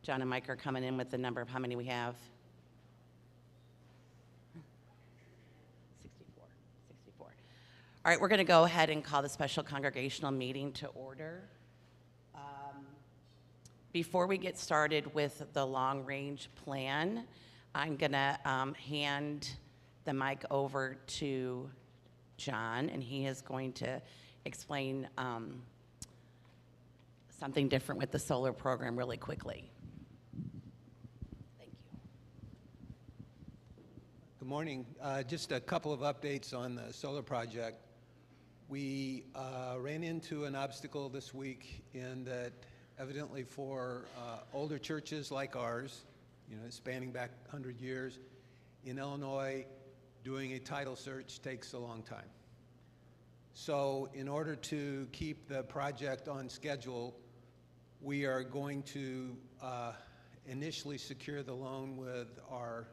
John and Mike are coming in with the number of how many we have. 64. All right, we're going to go ahead and call the special congregational meeting to order. Before we get started with the long-range plan, I'm going to hand the mic over to John, and he is going to explain something different with the solar program really quickly. Thank you. Good morning. Just a couple of updates on the solar project. We ran into an obstacle this week in that evidently for older churches like ours, spanning back 100 years, in Illinois, doing a title search takes a long time. So in order to keep the project on schedule, we are going to initially secure the loan with our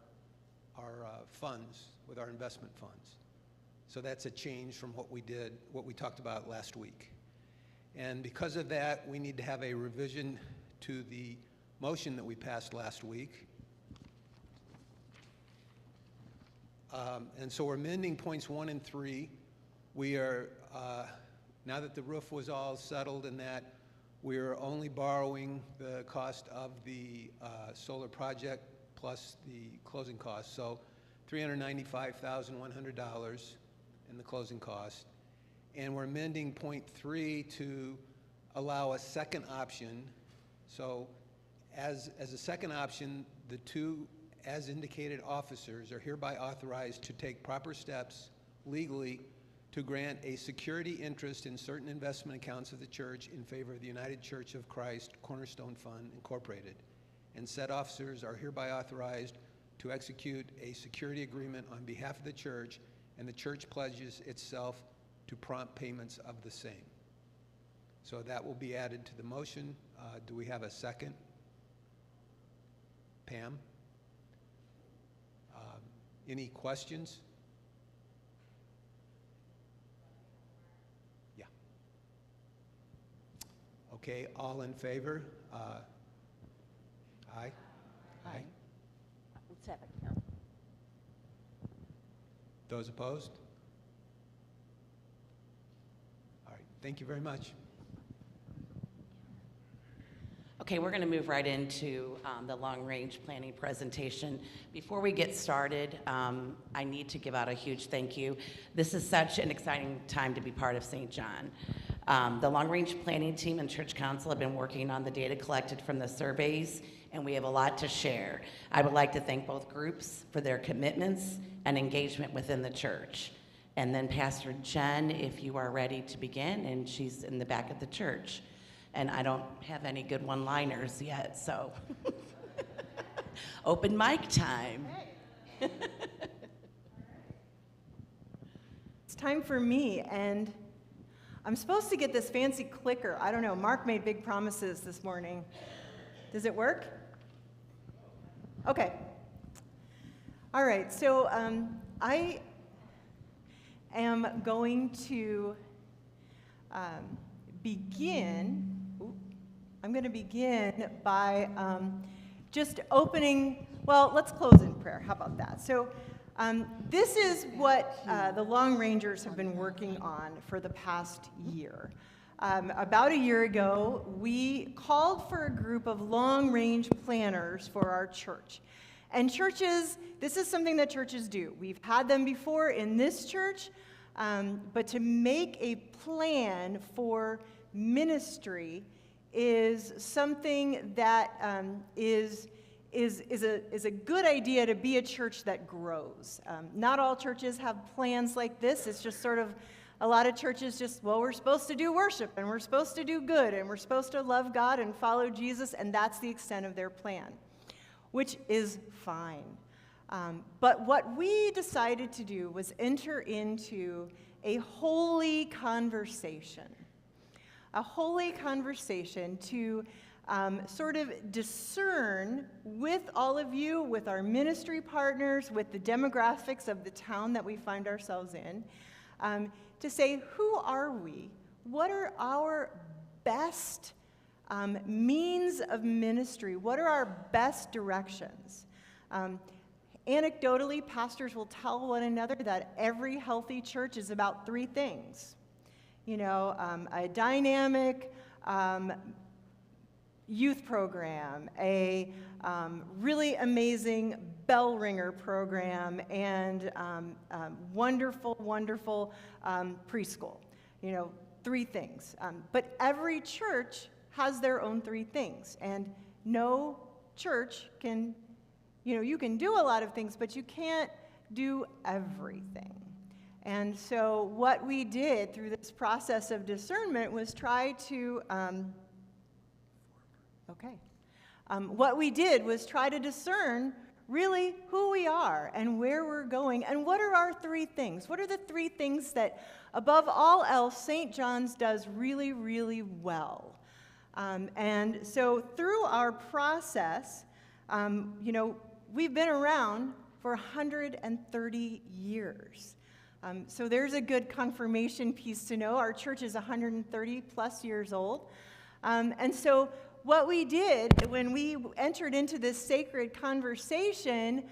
funds, with our investment funds. So that's a change from what we talked about last week. And because of that, we need to have a revision to the motion that we passed last week. And so we're amending points 1 and 3. We are, now that the roof was all settled and that, we're only borrowing the cost of the solar project plus the closing costs. So $395,100 in the closing cost. And we're amending point 3 to allow a second option. So as a second option, the two as indicated officers are hereby authorized to take proper steps legally to grant a security interest in certain investment accounts of the church in favor of the United Church of Christ Cornerstone Fund, Incorporated. And said officers are hereby authorized to execute a security agreement on behalf of the church, and the church pledges itself to prompt payments of the same. So that will be added to the motion. Do we have a second? Pam? Any questions? Yeah. Okay, all in favor? Aye? Aye. Let's have it count. Those opposed? All right, thank you very much. Okay, we're going to move right into the long-range planning presentation. Before we get started, I need to give out a huge thank you. This is such an exciting time to be part of St. John. The long-range planning team and church council have been working on the data collected from the surveys, and we have a lot to share. I would like to thank both groups for their commitments and engagement within the church. And then Pastor Jen, if you are ready to begin, and she's in the back of the church. And I don't have any good one-liners yet, so open mic time. Hey. It's time for me, and I'm supposed to get this fancy clicker. I don't know, Mark made big promises this morning. Does it work? Okay. All right, so I am going to begin by just opening, well, let's close in prayer. How about that? So this is what the Long Rangers have been working on for the past year. About a year ago, we called for a group of long-range planners for our church. And churches, this is something that churches do. We've had them before in this church, but to make a plan for ministry is something that is a good idea to be a church that grows. Not all churches have plans like this. It's just sort of a lot of churches just, well, we're supposed to do worship, and we're supposed to do good, and we're supposed to love God and follow Jesus, and that's the extent of their plan, which is fine. But what we decided to do was enter into a holy conversation to sort of discern with all of you, with our ministry partners, with the demographics of the town that we find ourselves in, to say, who are we? What are our best means of ministry. What are our best directions? Anecdotally, pastors will tell one another that every healthy church is about three things. A dynamic youth program, a really amazing bell ringer program, and wonderful, wonderful preschool. Three things. But every church has their own three things, and no church can, you can do a lot of things, but you can't do everything. And so what we did through this process of discernment was try to, what we did was try to discern really who we are and where we're going and what are our three things. What are the three things that, above all else, St. John's does really, really well? And so through our process, we've been around for 130 years. So there's a good confirmation piece to know. Our church is 130 plus years old. And so what we did when we entered into this sacred conversation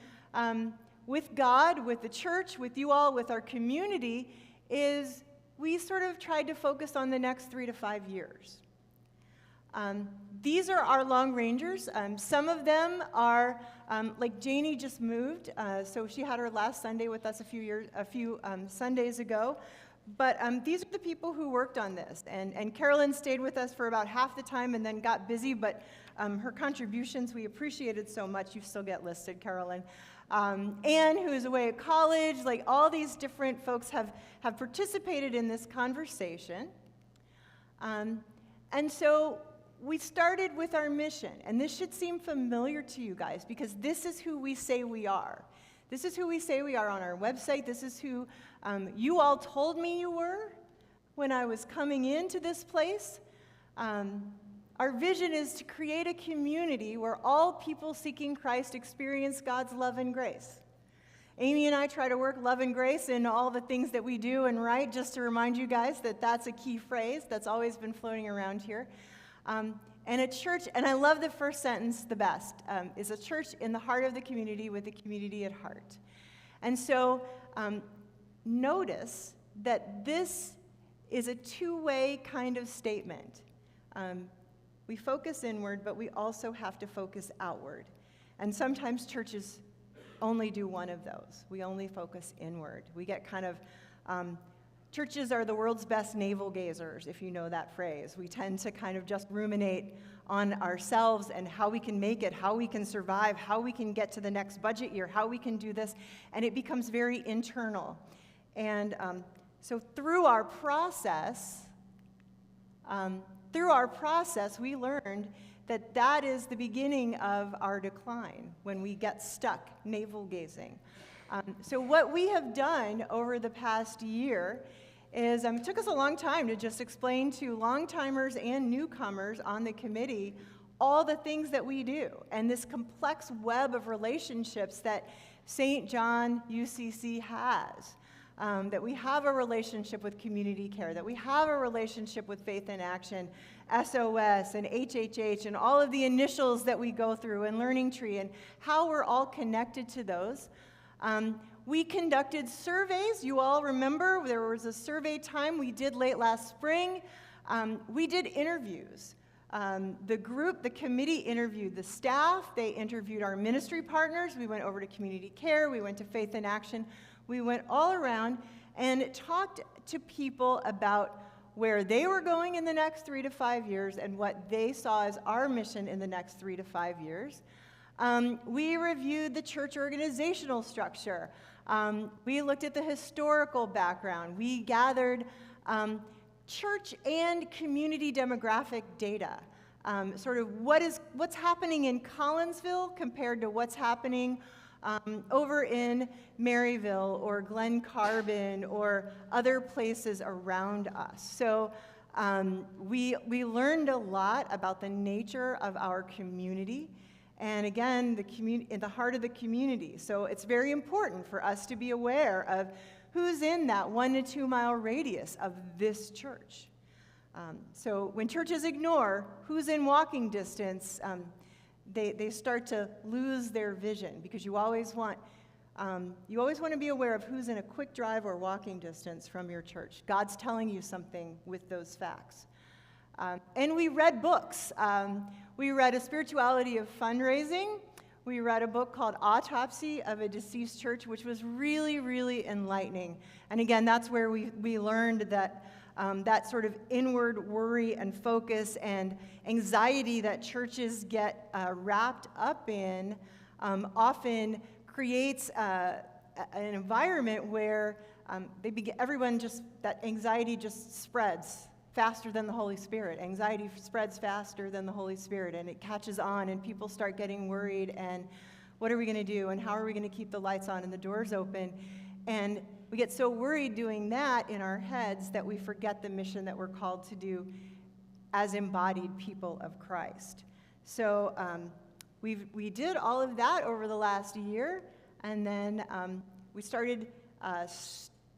with God, with the church, with you all, with our community, is we sort of tried to focus on the next 3 to 5 years. These are our long rangers. Some of them are, like Janie just moved, so she had her last Sunday with us a few Sundays ago. But these are the people who worked on this. And Carolyn stayed with us for about half the time and then got busy, but her contributions we appreciated so much. You still get listed, Carolyn. Anne, who is away at college, like all these different folks have participated in this conversation. And so we started with our mission, and this should seem familiar to you guys because this is who we say we are. This is who we say we are on our website. This is who you all told me you were when I was coming into this place. Our vision is to create a community where all people seeking Christ experience God's love and grace. Amy and I try to work love and grace in all the things that we do and write, just to remind you guys that that's a key phrase that's always been floating around here. And a church, and I love the first sentence the best, is a church in the heart of the community with the community at heart. And so notice that this is a two-way kind of statement. We focus inward, but we also have to focus outward. And sometimes churches only do one of those. We only focus inward. We get kind of, churches are the world's best navel gazers, if you know that phrase. We tend to kind of just ruminate on ourselves and how we can make it, how we can survive, how we can get to the next budget year, how we can do this, and it becomes very internal. And so through our process, we learned that that is the beginning of our decline, when we get stuck navel gazing. So what we have done over the past year is, it took us a long time to just explain to long-timers and newcomers on the committee all the things that we do, and this complex web of relationships that St. John UCC has. That we have a relationship with community care, that we have a relationship with Faith in Action, SOS, and HHH, and all of the initials that we go through, and Learning Tree, and how we're all connected to those. We conducted surveys. You all remember there was a survey time we did late last spring. We did interviews. The committee interviewed the staff. They interviewed our ministry partners. We went over to community care. We went to Faith in Action. We went all around and talked to people about where they were going in the next 3 to 5 years and what they saw as our mission in the next 3 to 5 years. We reviewed the church organizational structure. We looked at the historical background. We gathered church and community demographic data. Sort of what's happening in Collinsville compared to what's happening over in Maryville or Glen Carbon or other places around us. So we learned a lot about the nature of our community, and again, in the heart of the community. So it's very important for us to be aware of who's in that 1 to 2 mile radius of this church. So when churches ignore who's in walking distance, they start to lose their vision, because you always want to be aware of who's in a quick drive or walking distance from your church. God's telling you something with those facts. And we read books. We read A Spirituality of Fundraising. We read a book called Autopsy of a Deceased Church, which was really, really enlightening. And again, that's where we learned that that sort of inward worry and focus and anxiety that churches get wrapped up in often creates an environment where that anxiety just spreads faster than the Holy Spirit. Anxiety spreads faster than the Holy Spirit, and it catches on, and people start getting worried, and what are we going to do, and how are we going to keep the lights on and the doors open? And we get so worried doing that in our heads that we forget the mission that we're called to do as embodied people of Christ. So we did all of that over the last year, and then we started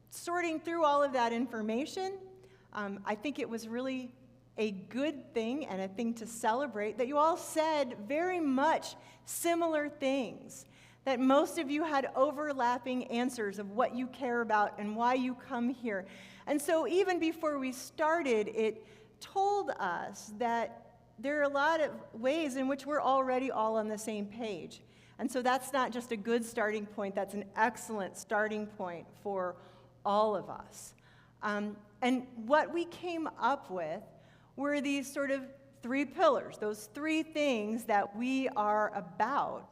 sorting through all of that information. I think it was really a good thing and a thing to celebrate that you all said very much similar things, that most of you had overlapping answers of what you care about and why you come here. And so even before we started, it told us that there are a lot of ways in which we're already all on the same page. And so that's not just a good starting point, that's an excellent starting point for all of us. And what we came up with were these sort of 3 pillars, those 3 things that we are about,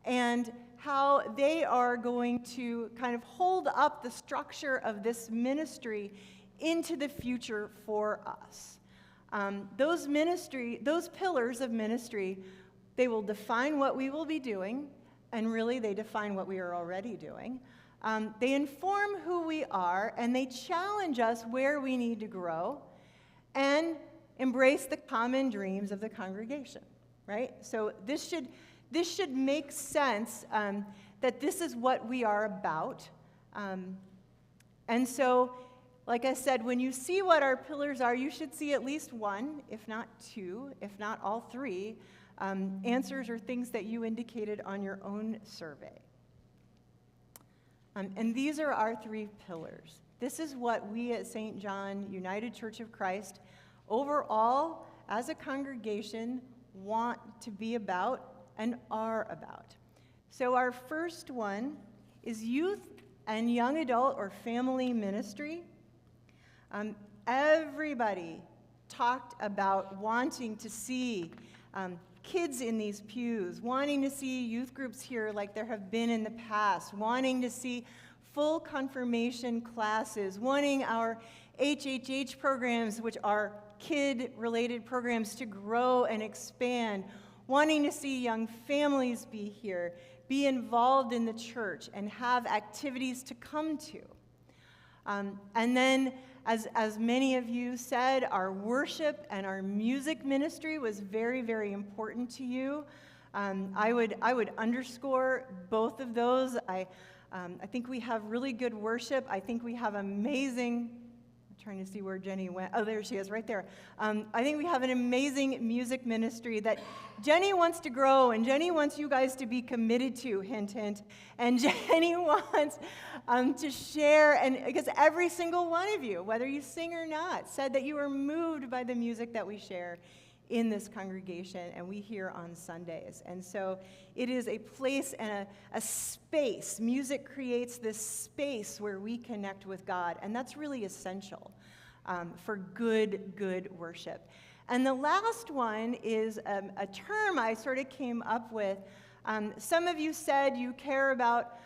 and how they are going to kind of hold up the structure of this ministry into the future for us. Those pillars of ministry, they will define what we will be doing, and really they define what we are already doing. They inform who we are, and they challenge us where we need to grow, and embrace the common dreams of the congregation, right? So this should make sense that this is what we are about. And so, like I said, when you see what our pillars are, you should see at least 1, if not 2, if not all 3, answers or things that you indicated on your own survey. And these are our 3 pillars. This is what we at St. John United Church of Christ, overall, as a congregation, want to be about and are about. So our first one is youth and young adult or family ministry. Everybody talked about wanting to see kids in these pews, wanting to see youth groups here like there have been in the past, wanting to see full confirmation classes, wanting our HHH programs, which are kid-related programs, to grow and expand, wanting to see young families be here, be involved in the church, and have activities to come to. And then, as many of you said, our worship and our music ministry was very, very important to you. I would underscore both of those. I think we have really good worship. I think we have amazing, I'm trying to see where Jenny went. Oh, there she is, right there. I think we have an amazing music ministry that Jenny wants to grow, and Jenny wants you guys to be committed to, hint, hint. And Jenny wants to share, and because every single one of you, whether you sing or not, said that you were moved by the music that we share in this congregation and we hear on Sundays. And so it is a place and a space. Music creates this space where we connect with God, and that's really essential for good worship. And the last one is a term I sort of came up with. Some of you said you care about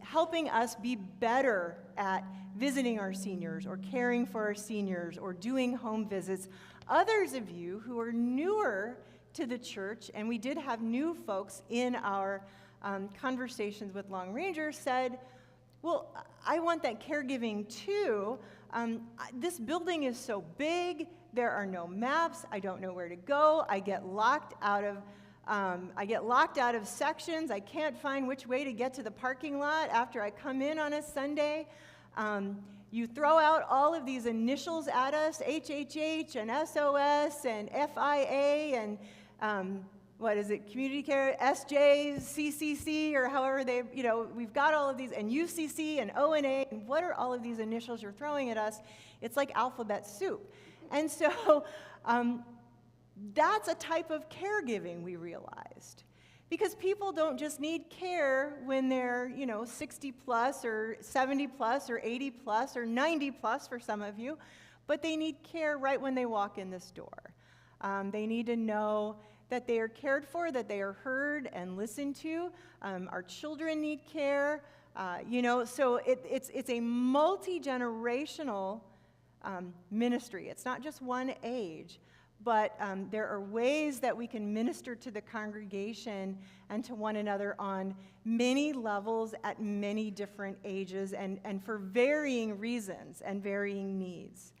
helping us be better at visiting our seniors or caring for our seniors or doing home visits. Others of you who are newer to the church, and we did have new folks in our conversations with Long Rangers, said, well, I want that caregiving too. This building is so big, there are no maps, I don't know where to go, I get locked out of sections, I can't find which way to get to the parking lot after I come in on a Sunday. you throw out all of these initials at us, HHH and SOS and FIA and what is it, community care, SJ, CCC, or however they, we've got all of these, and UCC and ONA, and what are all of these initials you're throwing at us? It's like alphabet soup. And so that's a type of caregiving we realized. Because people don't just need care when they're, 60 plus or 70 plus or 80 plus or 90 plus for some of you, but they need care right when they walk in this door. They need to know that they are cared for, that they are heard and listened to. Our children need care, so it's a multi-generational ministry. It's not just one age. But there are ways that we can minister to the congregation and to one another on many levels at many different ages and for varying reasons and varying needs.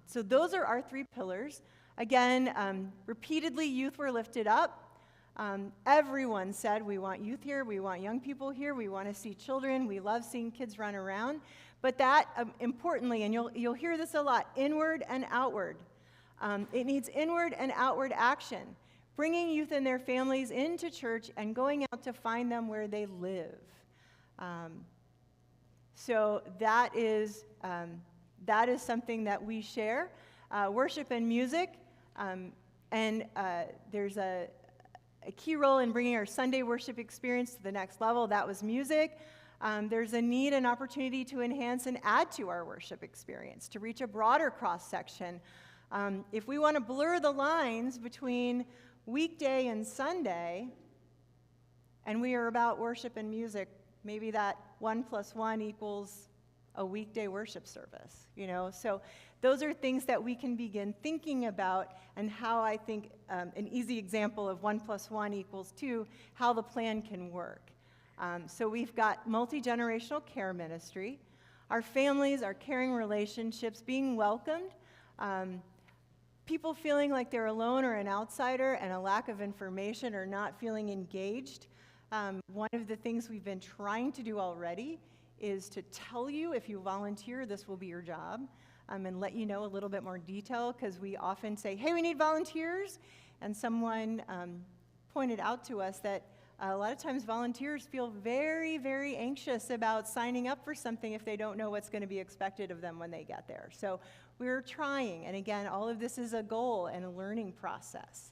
So those are our 3 pillars. Again, repeatedly youth were lifted up. Everyone said, we want youth here, we want young people here, we want to see children, we love seeing kids run around. But that, importantly, and you'll hear this a lot, inward and outward. It needs inward and outward action, bringing youth and their families into church and going out to find them where they live. So that is something that we share. Worship and music, and there's a key role in bringing our Sunday worship experience to the next level. That was music. There's a need and opportunity to enhance and add to our worship experience, to reach a broader cross-section. If we want to blur the lines between weekday and Sunday, and we are about worship and music, maybe that 1 + 1 equals a weekday worship service, So those are things that we can begin thinking about, and how I think an easy example of 1 + 1 = 2, how the plan can work. So we've got multi-generational care ministry, our families, our caring relationships, being welcomed, people feeling like they're alone or an outsider, and a lack of information or not feeling engaged. One of the things we've been trying to do already is to tell you, if you volunteer, this will be your job, and let you know a little bit more detail, because we often say, hey, we need volunteers, and someone pointed out to us that a lot of times volunteers feel very, very anxious about signing up for something if they don't know what's going to be expected of them when they get there. So we're trying, and again, all of this is a goal and a learning process.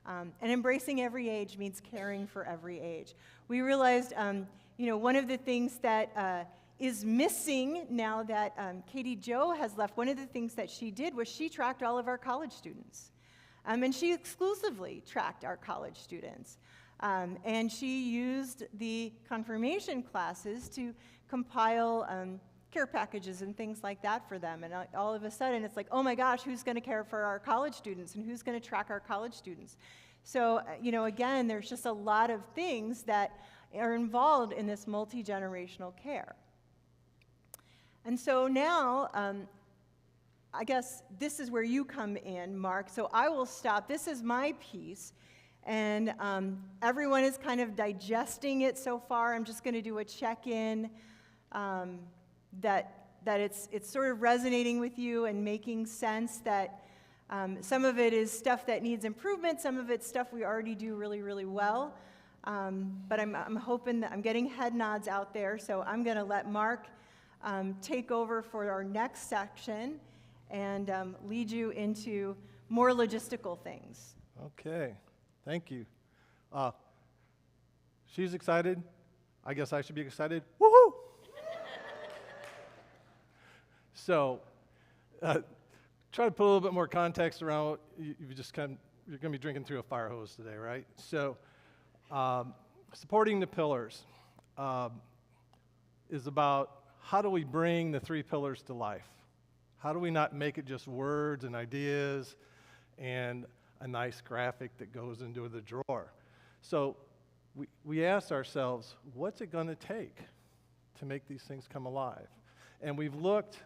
And embracing every age means caring for every age. We realized, one of the things that is missing now that Katie Jo has left, one of the things that she did was she tracked all of our college students. And she exclusively tracked our college students. And she used the confirmation classes to compile care packages and things like that for them. And all of a sudden, it's like, oh my gosh, who's going to care for our college students, and who's going to track our college students? So, again, there's just a lot of things that are involved in this multi-generational care. And so now, I guess this is where you come in, Mark. So I will stop. This is my piece. And everyone is kind of digesting it so far. I'm just going to do a check-in that it's sort of resonating with you and making sense, that some of it is stuff that needs improvement, some of it's stuff we already do really, really well. But I'm hoping that I'm getting head nods out there, so I'm going to let Mark take over for our next section and lead you into more logistical things. Okay. Thank you. She's excited. I guess I should be excited. Woohoo! So, try to put a little bit more context around what you're going to be drinking through a fire hose today, right? So, supporting the pillars is about how do we bring the 3 pillars to life? How do we not make it just words and ideas and a nice graphic that goes into the drawer? So we asked ourselves, what's it going to take to make these things come alive? And we've looked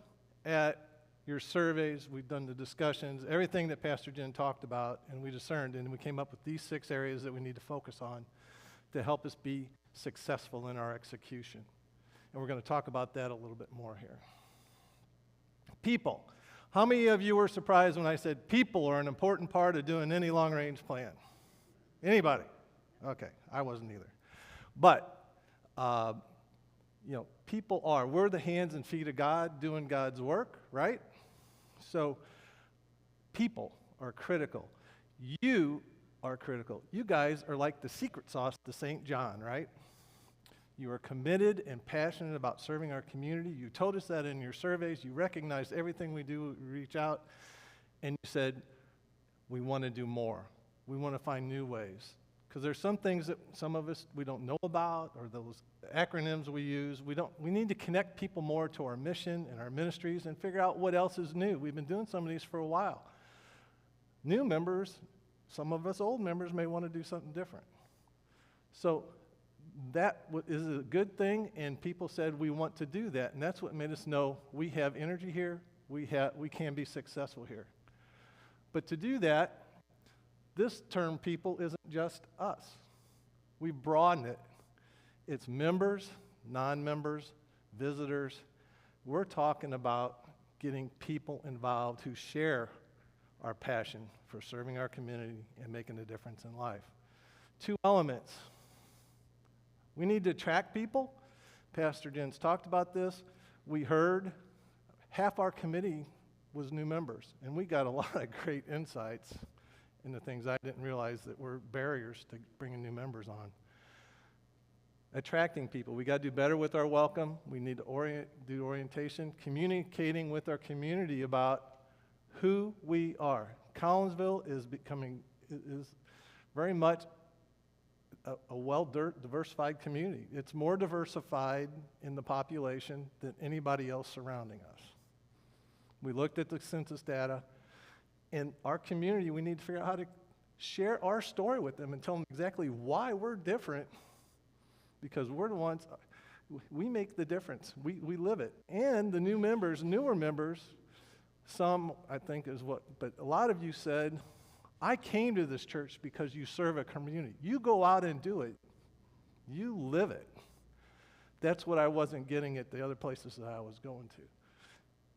at your surveys, we've done the discussions, everything that Pastor Jen talked about, and we discerned, and we came up with these 6 areas that we need to focus on to help us be successful in our execution. And we're going to talk about that a little bit more here. People. How many of you were surprised when I said people are an important part of doing any long-range plan? Anybody? Okay, I wasn't either. But, people are. We're the hands and feet of God doing God's work, right? So, people are critical. You are critical. You guys are like the secret sauce to St. John, right? You are committed and passionate about serving our community. You told us that in your surveys. You recognized everything we do, we reach out, and you said, we want to do more. We want to find new ways. Because there's some things that some of us, we don't know about, or those acronyms we use. We need to connect people more to our mission and our ministries and figure out what else is new. We've been doing some of these for a while. New members, some of us old members may want to do something different. So that is a good thing, and people said we want to do that, and that's what made us know we have energy here, we can be successful here. But to do that, this term people isn't just us. We broaden it. It's members, non-members, visitors. We're talking about getting people involved who share our passion for serving our community and making a difference in life. 2 elements. We need to attract people. Pastor Jens talked about this. We heard half our committee was new members, and we got a lot of great insights into things I didn't realize that were barriers to bringing new members on. Attracting people. We got to do better with our welcome. We need to do orientation, communicating with our community about who we are. Collinsville is very much a well-diversified community. It's more diversified in the population than anybody else surrounding us. We looked at the census data. In our community, we need to figure out how to share our story with them and tell them exactly why we're different, because we're the ones, we make the difference. We live it. And the new members, newer members, some, I think, but a lot of you said, I came to this church because you serve a community. You go out and do it. You live it. That's what I wasn't getting at the other places that I was going to.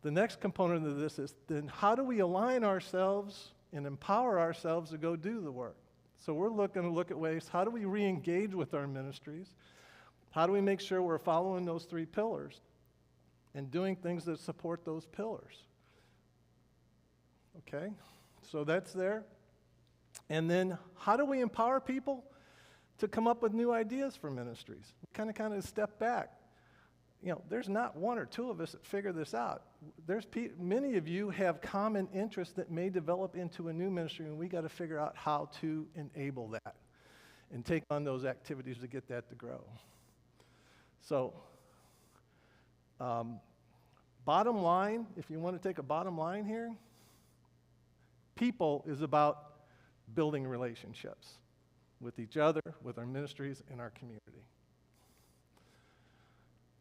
The next component of this is then how do we align ourselves and empower ourselves to go do the work? So we're looking to look at ways, how do we re-engage with our ministries? How do we make sure we're following those 3 pillars and doing things that support those pillars? Okay, so that's there. And then how do we empower people to come up with new ideas for ministries? We kind of step back. There's not 1 or 2 of us that figure this out. Many of you have common interests that may develop into a new ministry, and we got to figure out how to enable that and take on those activities to get that to grow. So, bottom line, if you want to take a bottom line here, people is about building relationships with each other, with our ministries, and our community.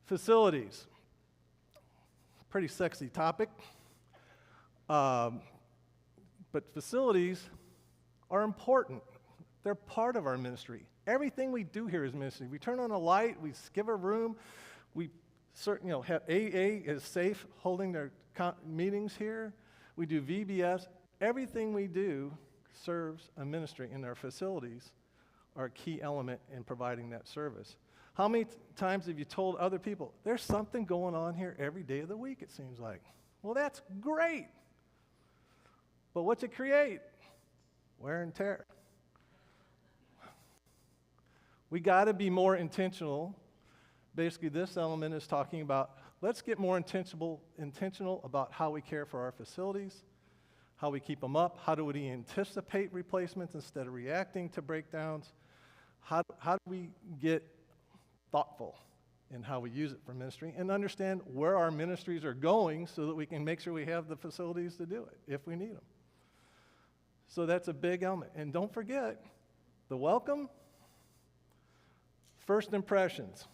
Facilities, pretty sexy topic, but facilities are important. They're part of our ministry. Everything we do here is ministry. We turn on a light, we give a room, we have AA is safe holding their meetings here. We do VBS. Everything we do serves a ministry, and our facilities are a key element in providing that service. How many times have you told other people, there's something going on here every day of the week, it seems like? Well, that's great. But what's it create? Wear and tear. We got to be more intentional. Basically, this element is talking about, let's get more intentional about how we care for our facilities, how we keep them up, how do we anticipate replacements instead of reacting to breakdowns, how do we get thoughtful in how we use it for ministry and understand where our ministries are going so that we can make sure we have the facilities to do it if we need them. So that's a big element. And don't forget, the welcome, first impressions.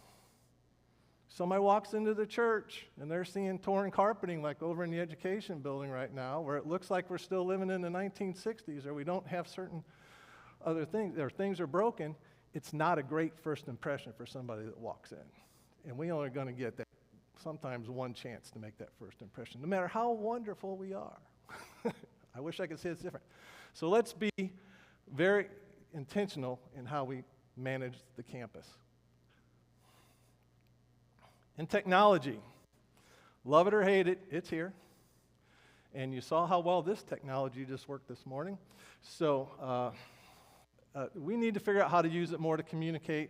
Somebody walks into the church and they're seeing torn carpeting like over in the education building right now, where it looks like we're still living in the 1960s, or we don't have certain other things, or things are broken. It's not a great first impression for somebody that walks in. And we only are going to get that sometimes one chance to make that first impression, no matter how wonderful we are. I wish I could say it's different. So let's be very intentional in how we manage the campus. And technology, love it or hate it, it's here. And you saw how well this technology just worked this morning. So we need to figure out how to use it more to communicate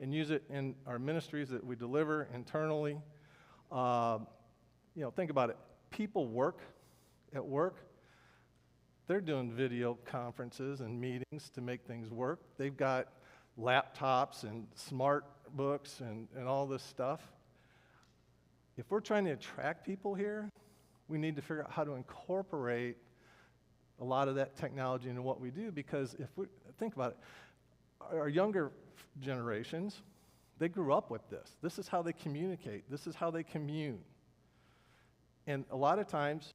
and use it in our ministries that we deliver internally. Think about it. People work at work. They're doing video conferences and meetings to make things work. They've got laptops and smart books and all this stuff. If we're trying to attract people here, we need to figure out how to incorporate a lot of that technology into what we do, because if we think about it, our younger generations, they grew up with this. This is how they communicate. This is how they commune. And a lot of times,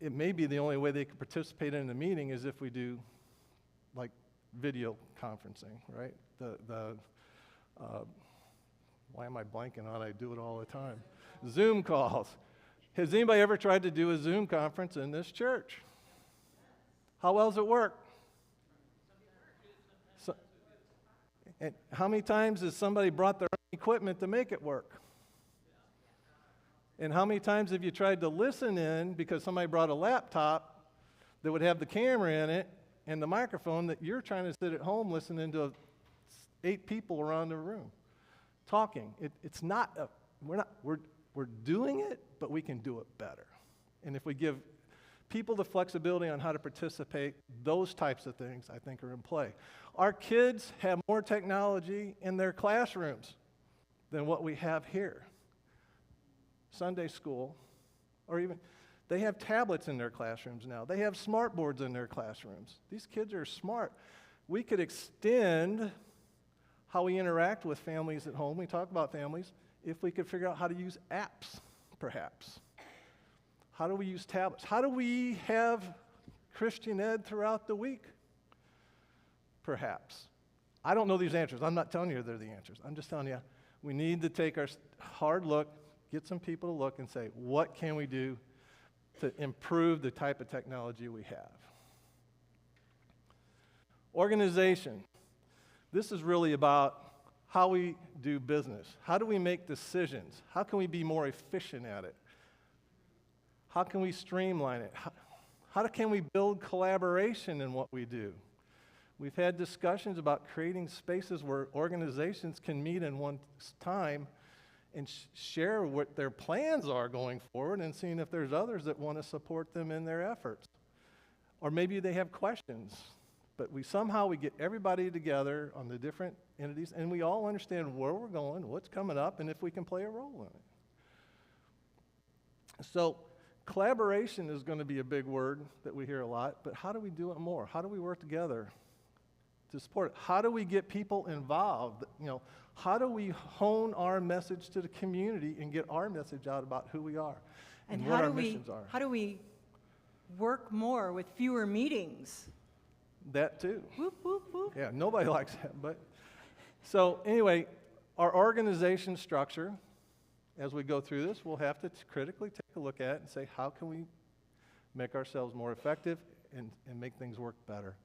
it may be the only way they can participate in a meeting is if we do like video conferencing, right? Why am I blanking on? I do it all the time. Zoom calls. Has anybody ever tried to do a Zoom conference in this church? How well does it work? And how many times has somebody brought their own equipment to make it work? And how many times have you tried to listen in because somebody brought a laptop that would have the camera in it and the microphone that you're trying to sit at home listening to 8 people around the room talking? It's not we're doing it, but we can do it better. And if we give people the flexibility on how to participate, those types of things I think are in play. Our kids have more technology in their classrooms than what we have here. Sunday school, or even, they have tablets in their classrooms now. They have smart boards in their classrooms. These kids are smart. We could extend how we interact with families at home. We talk about families. If we could figure out how to use apps, perhaps. How do we use tablets? How do we have Christian ed throughout the week? Perhaps. I don't know these answers. I'm not telling you they're the answers. I'm just telling you we need to take our hard look, get some people to look and say, what can we do to improve the type of technology we have? Organization. This is really about how we do business. How do we make decisions? How can we be more efficient at it? How can we streamline it? How can we build collaboration in what we do? We've had discussions about creating spaces where organizations can meet in one time and share what their plans are going forward and seeing if there's others that want to support them in their efforts. Or maybe they have questions, but we get everybody together on the different entities and we all understand where we're going, what's coming up, and if we can play a role in it. So collaboration is going to be a big word that we hear a lot, but how do we do it more? How do we work together to support it? How do we get people involved? How do we hone our message to the community and get our message out about who we are and what our missions are? How do we work more with fewer meetings? That too. Whoop, whoop, whoop. Yeah, nobody likes that. But so anyway, our organization structure, as we go through this, we'll have to critically take a look at it and say, how can we make ourselves more effective and make things work better?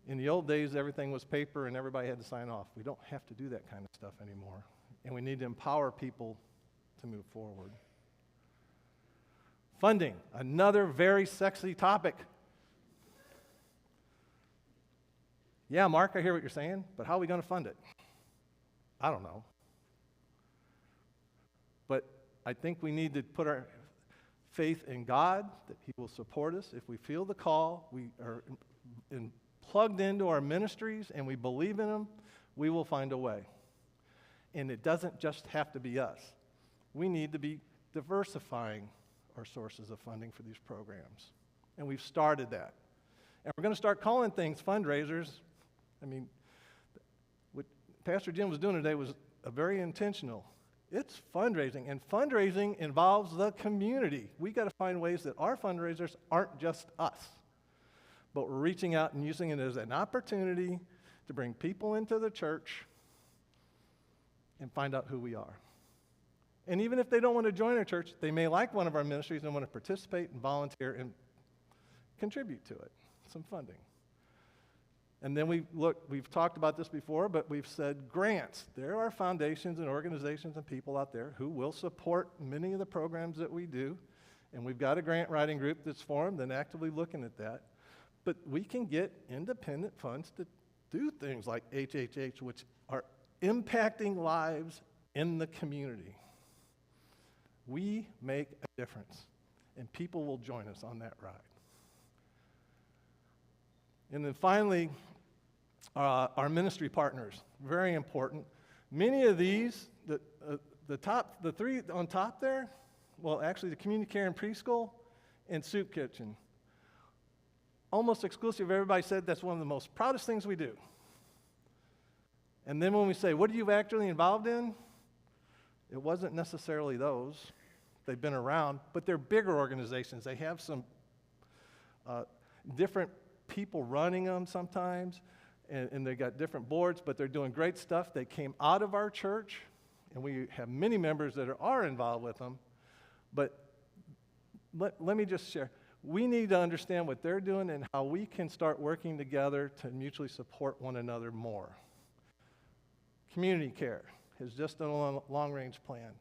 In the old days, everything was paper and everybody had to sign off. We don't have to do that kind of stuff anymore. And we need to empower people to move forward. Funding, another very sexy topic. Yeah, Mark, I hear what you're saying, but how are we going to fund it? I don't know. But I think we need to put our faith in God, that He will support us. If we feel the call, we are plugged into our ministries, and we believe in them, we will find a way. And it doesn't just have to be us. We need to be diversifying our sources of funding for these programs. And we've started that. And we're going to start calling things fundraisers. What Pastor Jim was doing today was very intentional. It's fundraising, and fundraising involves the community. We got to find ways that our fundraisers aren't just us, but we're reaching out and using it as an opportunity to bring people into the church and find out who we are. And even if they don't want to join our church, they may like one of our ministries and want to participate and volunteer and contribute to it, some funding. And then we've talked about this before, but we've said grants. There are foundations and organizations and people out there who will support many of the programs that we do. And we've got a grant writing group that's formed and actively looking at that. But we can get independent funds to do things like HHH, which are impacting lives in the community. We make a difference, and people will join us on that ride. And then finally, our ministry partners, very important. Many of these, the three on top there, well, actually the community care and preschool and soup kitchen, almost exclusive, everybody said that's one of the most proudest things we do. And then when we say, what are you actually involved in? It wasn't necessarily those. They've been around, but they're bigger organizations. They have some different people running them sometimes, and they got different boards, but they're doing great stuff. They came out of our church, and we have many members that are involved with them. But let me just share. We need to understand what they're doing and how we can start working together to mutually support one another more. Community care has just done a long-range plan.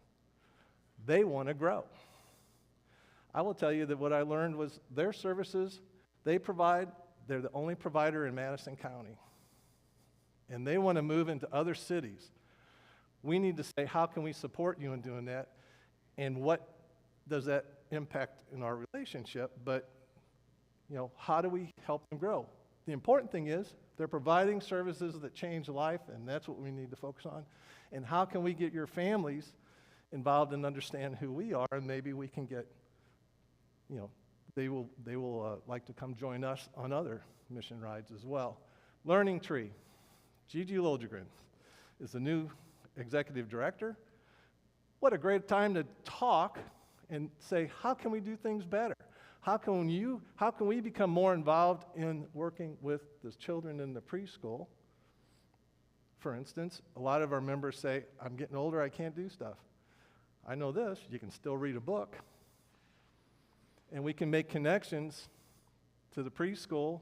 They want to grow. I will tell you that what I learned was their services they provide, they're the only provider in Madison County. And they want to move into other cities. We need to say, how can we support you in doing that? And what does that impact in our relationship? But, how do we help them grow? The important thing is they're providing services that change life, and that's what we need to focus on. And how can we get your families involved and understand who we are, and maybe we can get, they will like to come join us on other mission rides as well. Learning Tree. Gigi Lodgegren is the new executive director. What a great time to talk and say, how can we do things better? How can we become more involved in working with the children in the preschool? For instance, a lot of our members say, I'm getting older, I can't do stuff. I know this, you can still read a book. And we can make connections to the preschool.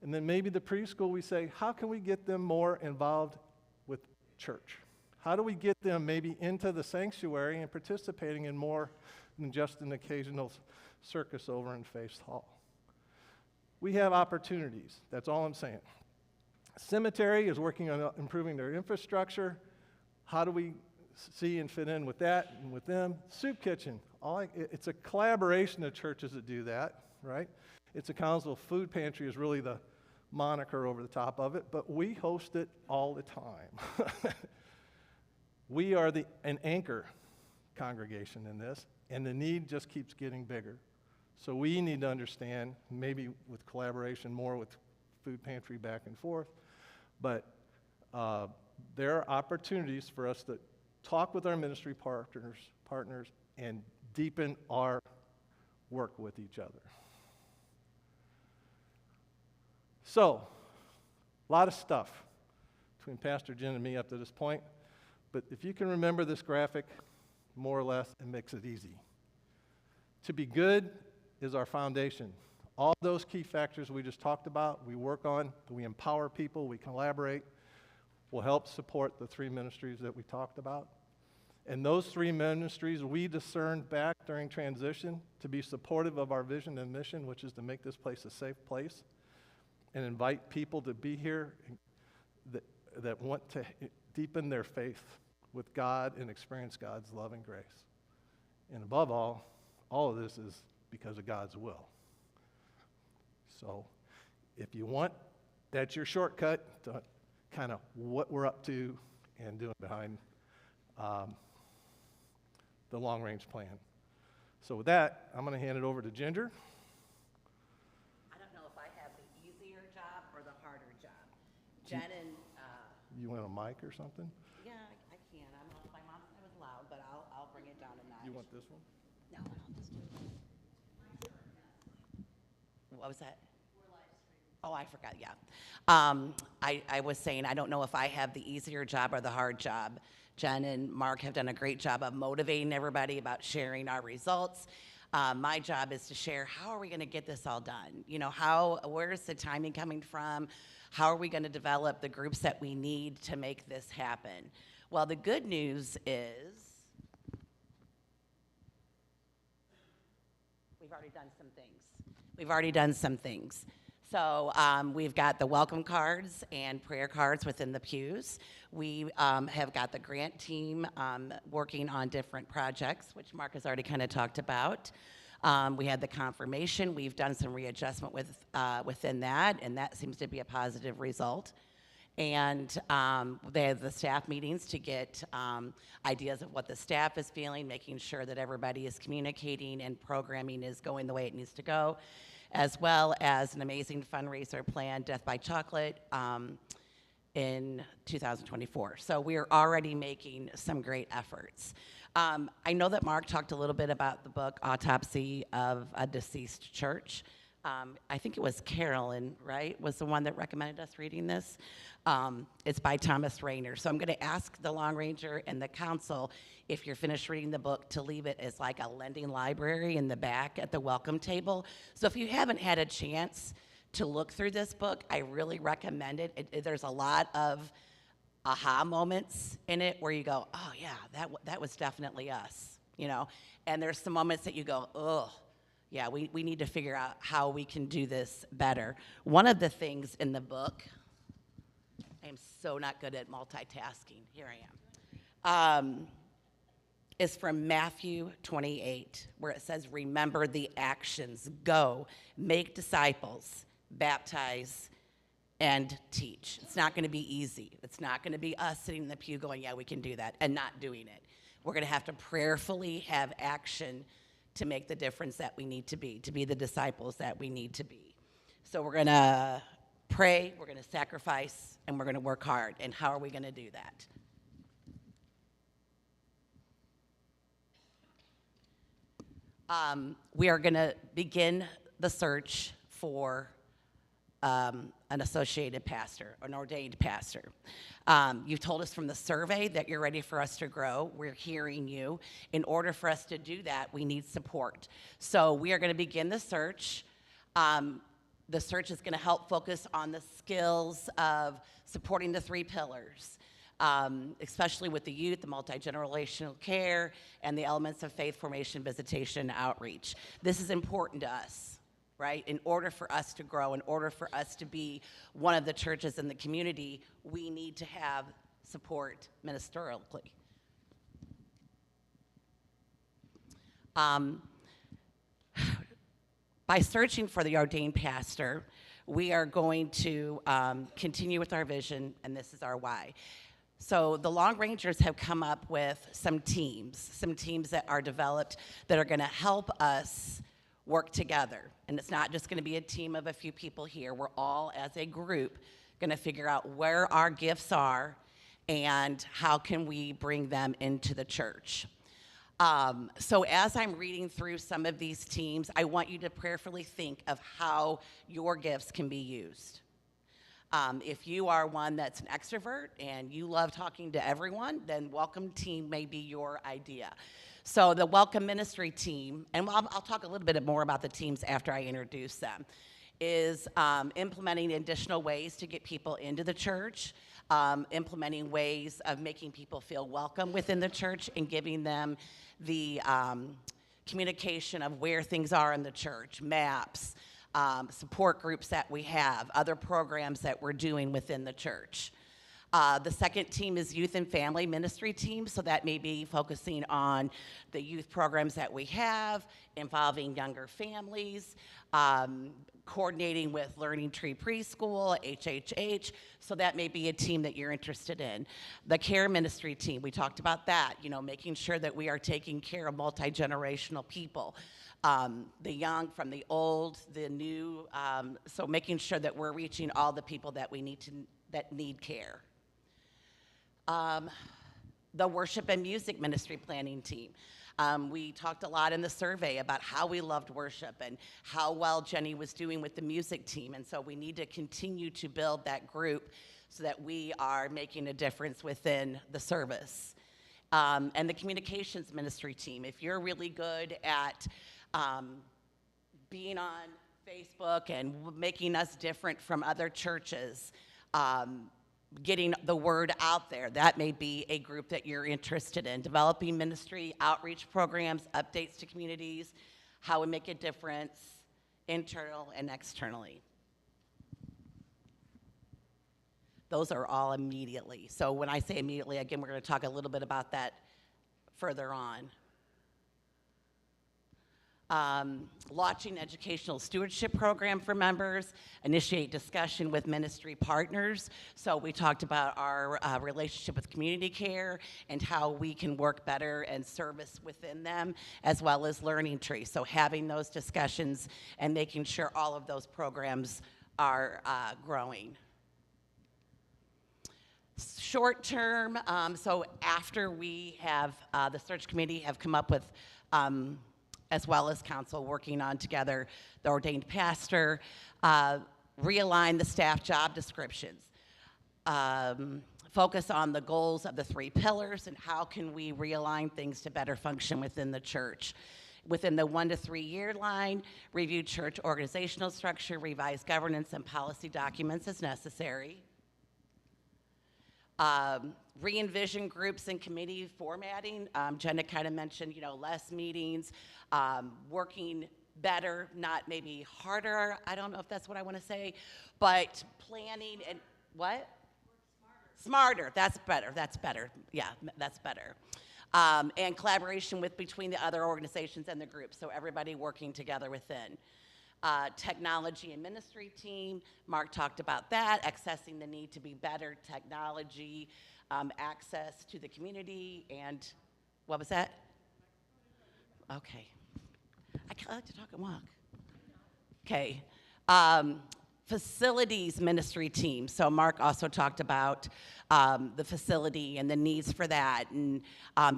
And then maybe the preschool, we say, how can we get them more involved with church? How do we get them maybe into the sanctuary and participating in more than just an occasional circus over in Faith Hall? We have opportunities. That's all I'm saying. Cemetery is working on improving their infrastructure. How do we see and fit in with that and with them? Soup Kitchen. It's a collaboration of churches that do that, right? It's a council. Food pantry is really the moniker over the top of it, but we host it all the time. We are an anchor congregation in this, and the need just keeps getting bigger. So we need to understand, maybe with collaboration more with food pantry back and forth, but there are opportunities for us to talk with our ministry partners and deepen our work with each other. So, a lot of stuff between Pastor Jen and me up to this point, but if you can remember this graphic, more or less, it makes it easy. To be good is our foundation. All those key factors we just talked about, we work on, we empower people, we collaborate, will help support the three ministries that we talked about. And those three ministries we discerned back during transition to be supportive of our vision and mission, which is to make this place a safe place and invite people to be here that want to deepen their faith with God and experience God's love and grace. And above all of this is because of God's will. So if you want, that's your shortcut to kind of what we're up to and doing behind the long-range plan. So with that, I'm going to hand it over to Ginger. I don't know if I have the easier job or the harder job. Jen and, You want a mic or something? yeah, I can. I don't know if my mom said it was loud, but I'll bring it down a notch. You want this one? No, I'll just do it. What was that? Oh, I forgot, yeah. I was saying, I don't know if I have the easier job or the hard job. Jen and Mark have done a great job of motivating everybody about sharing our results. My job is to share, how are we going to get this all done? You know, where's the timing coming from? How are we going to develop the groups that we need to make this happen? Well, the good news is we've already done some things. We've already done some things. So we've got the welcome cards and prayer cards within the pews. We have got the grant team working on different projects, which Mark has already kind of talked about. We had the confirmation. We've done some readjustment within that, and that seems to be a positive result. And they have the staff meetings to get ideas of what the staff is feeling, making sure that everybody is communicating and programming is going the way it needs to go, as well as an amazing fundraiser plan, Death by Chocolate, in 2024. So we're already making some great efforts. I know that Mark talked a little bit about the book, Autopsy of a Deceased Church. I think it was Carolyn, right, was the one that recommended us reading this. It's by Thomas Rayner. So I'm going to ask the Long Ranger and the council, if you're finished reading the book, to leave it as like a lending library in the back at the welcome table. So if you haven't had a chance to look through this book, I really recommend it. There's a lot of aha moments in it where you go, oh yeah, that was definitely us, you know. And there's some moments that you go, oh, yeah, we need to figure out how we can do this better. One of the things in the book, I am so not good at multitasking. Here I am. Is from Matthew 28, where it says, remember the actions. Go, make disciples, baptize, and teach. It's not going to be easy. It's not going to be us sitting in the pew going, yeah, we can do that, and not doing it. We're going to have to prayerfully have action to make the difference that we need to be the disciples that we need to be. So we're going to pray, we're going to sacrifice, and we're going to work hard. And how are we going to do that? We are going to begin the search for an associated pastor, an ordained pastor. You've told us from the survey that you're ready for us to grow. We're hearing you. In order for us to do that, we need support. So we are going to begin the search. The search is going to help focus on the skills of supporting the 3 pillars, especially with the youth, the multi-generational care, and the elements of faith formation, visitation, outreach. This is important to us, right? In order for us to grow, in order for us to be one of the churches in the community, we need to have support ministerially. By searching for the ordained pastor, we are going to continue with our vision, and this is our why. So the Long Rangers have come up with some teams that are developed that are going to help us work together. And it's not just going to be a team of a few people here. We're all, as a group, going to figure out where our gifts are and how can we bring them into the church. So as I'm reading through some of these teams, I want you to prayerfully think of how your gifts can be used. If you are one that's an extrovert and you love talking to everyone, then welcome team may be your idea. So the welcome ministry team, and I'll talk a little bit more about the teams after I introduce them, is implementing additional ways to get people into the church, implementing ways of making people feel welcome within the church and giving them the communication of where things are in the church, maps, support groups that we have, other programs that we're doing within the church. The second team is youth and family ministry team, so that may be focusing on the youth programs that we have, involving younger families, coordinating with Learning Tree Preschool, HHH, so that may be a team that you're interested in. The care ministry team, we talked about that, making sure that we are taking care of multi-generational people. The young from the old, the new, so making sure that we're reaching all the people that that need care. The worship and music ministry planning team. We talked a lot in the survey about how we loved worship and how well Jenny was doing with the music team. And so we need to continue to build that group so that we are making a difference within the service. And the communications ministry team, if you're really good at being on Facebook and making us different from other churches, getting the word out there, that may be a group that you're interested in. Developing ministry outreach programs, updates to communities, how we make a difference, internal and externally. Those are all immediately. So when I say immediately, again, we're going to talk a little bit about that further on. Launching educational stewardship program for members, initiate discussion with ministry partners. So we talked about our relationship with community care and how we can work better and service within them, as well as learning tree. So having those discussions and making sure all of those programs are growing. Short term, so after we have, the search committee have come up with, as well as council working on together, the ordained pastor, realign the staff job descriptions, focus on the goals of the 3 pillars and how can we realign things to better function within the church. Within the 1 to 3 year line, review church organizational structure, revise governance and policy documents as necessary. Re-envision groups and committee formatting. Jenna kind of mentioned, less meetings, working better, not maybe harder. I don't know if that's what I want to say, but planning and what? Smarter. That's better. That's better. Yeah, that's better. And collaboration between the other organizations and the groups, so everybody working together within. Technology and ministry team, Mark talked about that, accessing the need to be better technology, access to the community, and what was that? Okay. I like to talk and walk. Okay. Facilities ministry team. So Mark also talked about the facility and the needs for that. And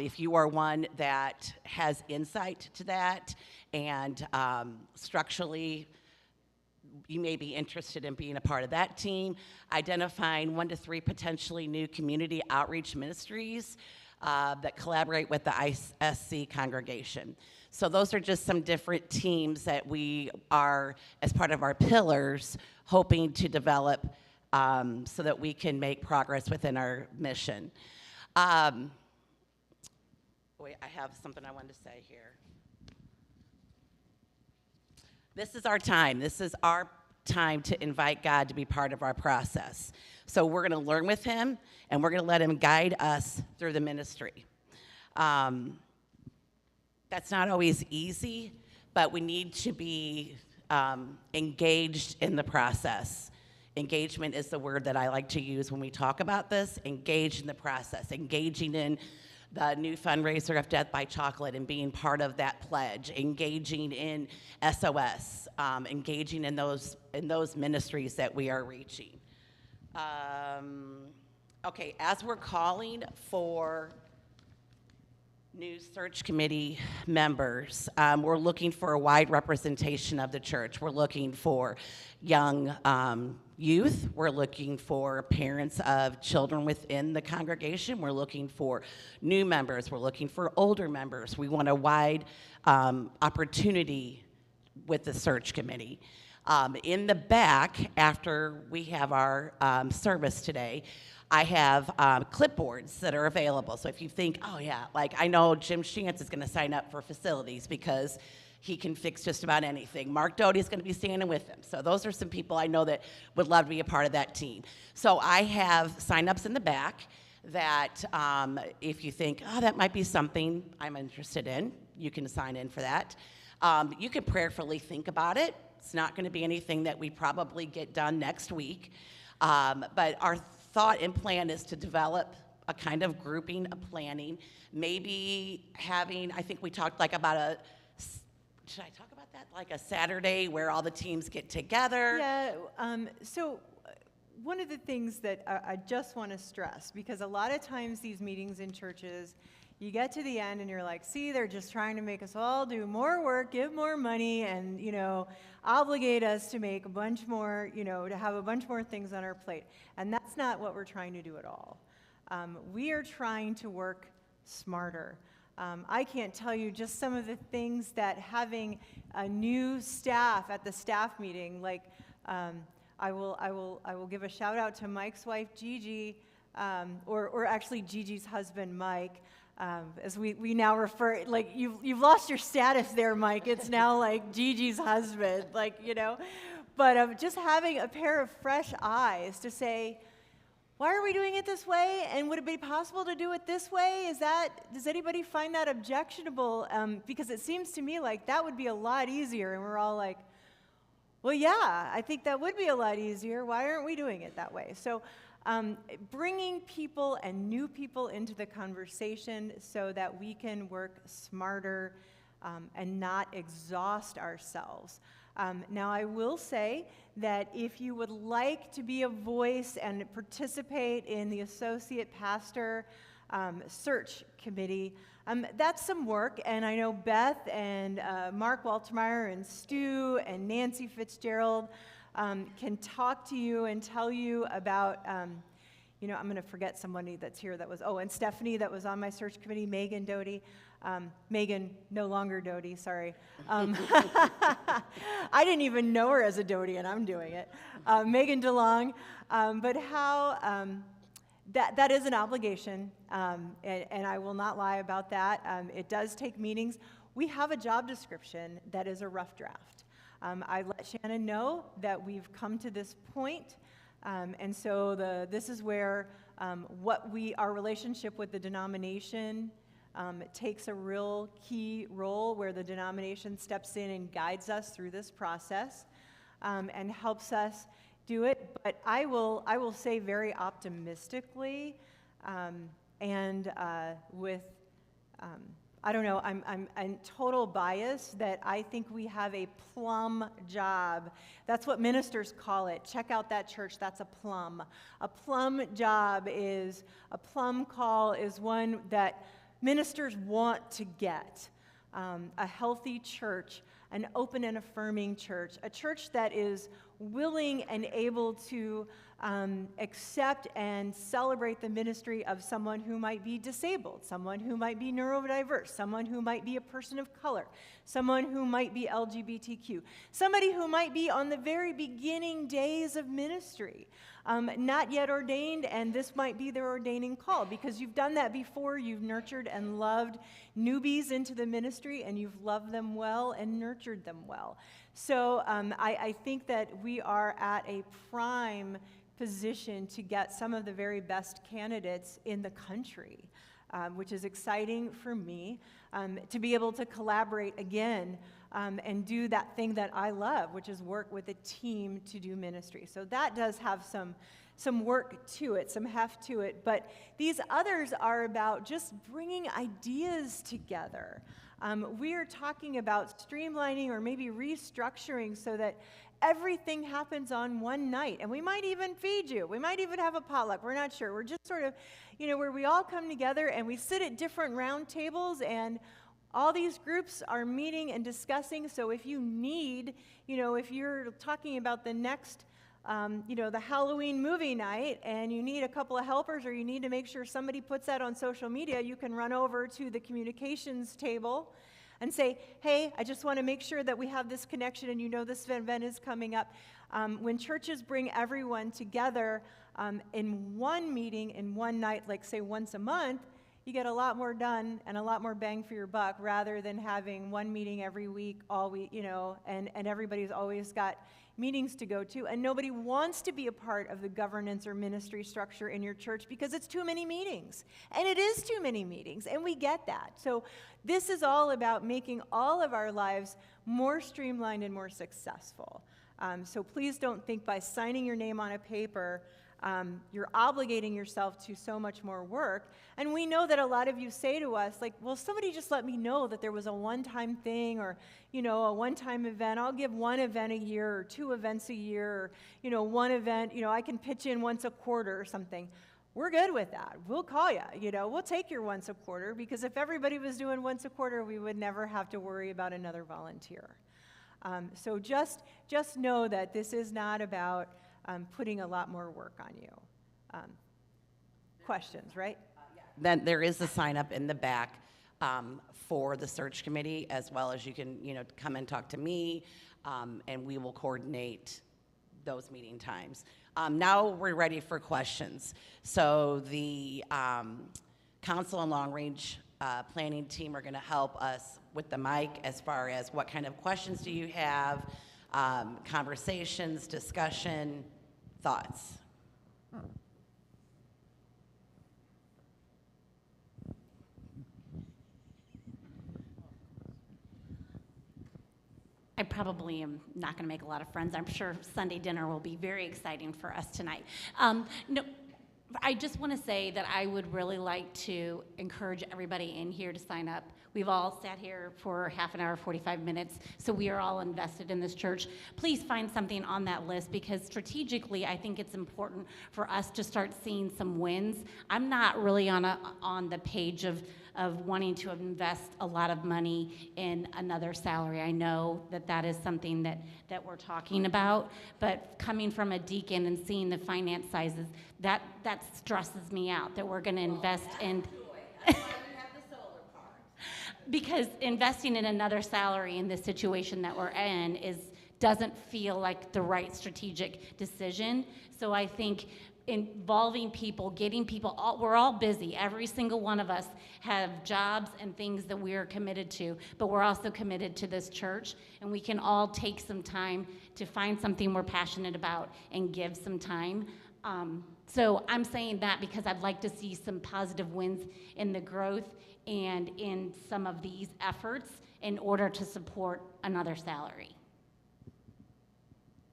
if you are one that has insight to that and structurally you may be interested in being a part of that team, identifying 1 to 3 potentially new community outreach ministries that collaborate with the ISC congregation. So those are just some different teams that we are, as part of our pillars, hoping to develop so that we can make progress within our mission. Wait, I have something I wanted to say here. This is our time. This is our time to invite God to be part of our process. So we're going to learn with him, and we're going to let him guide us through the ministry. That's not always easy, but we need to be engaged in the process. Engagement is the word that I like to use when we talk about this. Engage in the process, engaging in the new fundraiser of Death by Chocolate and being part of that pledge, engaging in SOS, engaging in those ministries that we are reaching. Okay, as we're calling for new search committee members, we're looking for a wide representation of the church. We're looking for young youth. We're looking for parents of children within the congregation. We're looking for new members. We're looking for older members. We want a wide opportunity with the search committee. In the back, after we have our service today, I have clipboards that are available. So if you think, oh yeah, like I know Jim Shantz is gonna sign up for facilities because he can fix just about anything. Mark Doty's gonna be standing with him. So those are some people I know that would love to be a part of that team. So I have sign-ups in the back that if you think, oh, that might be something I'm interested in, you can sign in for that. You could prayerfully think about it. It's not gonna be anything that we probably get done next week. But our thought and plan is to develop a kind of grouping, a planning, maybe having, I think we talked like about should I talk about that? Like a Saturday where all the teams get together? Yeah, so one of the things that I just want to stress, because a lot of times these meetings in churches, You get to the end and you're like, see, they're just trying to make us all do more work, give more money, and, obligate us to make a bunch more, to have a bunch more things on our plate. And that's not what we're trying to do at all. We are trying to work smarter. I can't tell you just some of the things that having a new staff at the staff meeting, like I will give a shout out to Mike's wife, Gigi, or actually Gigi's husband, Mike. As we now refer, like you've lost your status there, Mike. It's now like Gigi's husband, But just having a pair of fresh eyes to say, why are we doing it this way? And would it be possible to do it this way? Does anybody find that objectionable? Because it seems to me like that would be a lot easier. And we're all like, well, yeah, I think that would be a lot easier. Why aren't we doing it that way? So bringing people and new people into the conversation so that we can work smarter and not exhaust ourselves. Now, I will say that if you would like to be a voice and participate in the associate pastor search committee, that's some work, and I know Beth and Mark Waltermeyer and Stu and Nancy Fitzgerald can talk to you and tell you about, I'm going to forget somebody that's here that was, and Stephanie that was on my search committee, Megan Doty. Megan, no longer Doty, sorry. I didn't even know her as a Doty, and I'm doing it. Megan DeLong, but how that is an obligation, and I will not lie about that. It does take meetings. We have a job description that is a rough draft. I let Shannon know that we've come to this point, and so this is where our relationship with the denomination takes a real key role, where the denomination steps in and guides us through this process and helps us do it. But I will say very optimistically and with I don't know, I'm total bias that I think we have a plum job. That's what ministers call it. Check out that church, that's a plum. A plum job is, a plum call is one that ministers want to get. A healthy church, an open and affirming church, a church that is willing and able to accept and celebrate the ministry of someone who might be disabled, someone who might be neurodiverse, someone who might be a person of color, someone who might be LGBTQ, somebody who might be on the very beginning days of ministry, not yet ordained, and this might be their ordaining call, because you've done that before. You've nurtured and loved newbies into the ministry, and you've loved them well and nurtured them well. So I think that we are at a prime position to get some of the very best candidates in the country, which is exciting for me, to be able to collaborate again and do that thing that I love, which is work with a team to do ministry. So that does have some work to it, some heft to it, but these others are about just bringing ideas together. We are talking about streamlining or maybe restructuring so that everything happens on one night, and we might even feed you. We might even have a potluck. We're not sure. We're just sort of, where we all come together and we sit at different round tables, and all these groups are meeting and discussing. So if you need, if you're talking about the next, the Halloween movie night, and you need a couple of helpers, or you need to make sure somebody puts that on social media, you can run over to the communications table and say, hey, I just want to make sure that we have this connection, and this event is coming up. When churches bring everyone together in one meeting, in one night, like say once a month, you get a lot more done and a lot more bang for your buck, rather than having one meeting every week, all week, and everybody's always got meetings to go to, and nobody wants to be a part of the governance or ministry structure in your church because it's too many meetings. And it is too many meetings, and we get that. So this is all about making all of our lives more streamlined and more successful. So please don't think by signing your name on a paper, you're obligating yourself to so much more work. And we know that a lot of you say to us, like, well, somebody just let me know that there was a one-time thing, or, a one-time event. I'll give one event a year, or 2 events a year, or, one event, I can pitch in once a quarter or something. we're good with that. We'll call you, we'll take your once a quarter, because if everybody was doing once a quarter, we would never have to worry about another volunteer. So just know that this is not about putting a lot more work on you. Questions, right? Then there is a sign up in the back for the search committee, as well as you can, come and talk to me, and we will coordinate those meeting times. Now we're ready for questions. So the council and long range planning team are going to help us with the mic as far as what kind of questions do you have, conversations, discussion, thoughts. I probably am not going to make a lot of friends. I'm sure Sunday dinner will be very exciting for us tonight. No, I just want to say that I would really like to encourage everybody in here to sign up. We've all sat here for half an hour, 45 minutes, so we are all invested in this church. Please find something on that list, because strategically, I think it's important for us to start seeing some wins. I'm not really on the page of wanting to invest a lot of money in another salary. I know that is something that we're talking about, but coming from a deacon and seeing the finance sizes, that stresses me out, that we're gonna invest in. Because investing in another salary in the situation that we're in doesn't feel like the right strategic decision. So I think involving people, getting people, we're all busy. Every single one of us have jobs and things that we're committed to, but we're also committed to this church, and we can all take some time to find something we're passionate about and give some time. So I'm saying that because I'd like to see some positive wins in the growth and in some of these efforts in order to support another salary.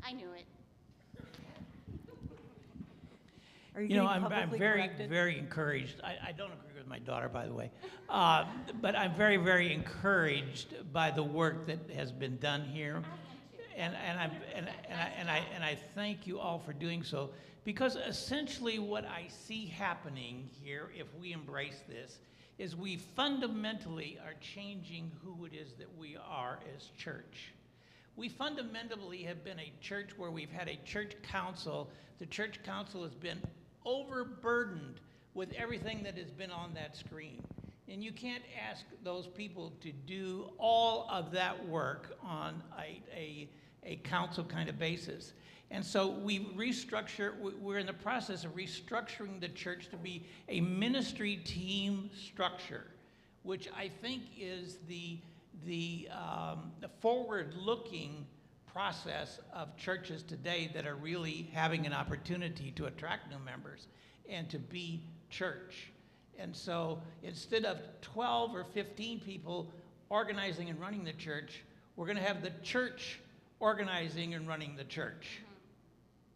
I knew it. Are you You know, getting I'm publicly very, corrected? very encouraged. I don't agree with my daughter, by the way. But I'm very, very encouraged by the work that has been done here. And I thank you all for doing so, because essentially what I see happening here, if we embrace this, is we fundamentally are changing who it is that we are as church. We fundamentally have been a church where we've had a church council. The church council has been overburdened with everything that has been on that screen. And you can't ask those people to do all of that work on a council kind of basis. And so we're in the process of restructuring the church to be a ministry team structure, which I think is the forward-looking process of churches today that are really having an opportunity to attract new members and to be church. And so instead of 12 or 15 people organizing and running the church, we're going to have the church organizing and running the church.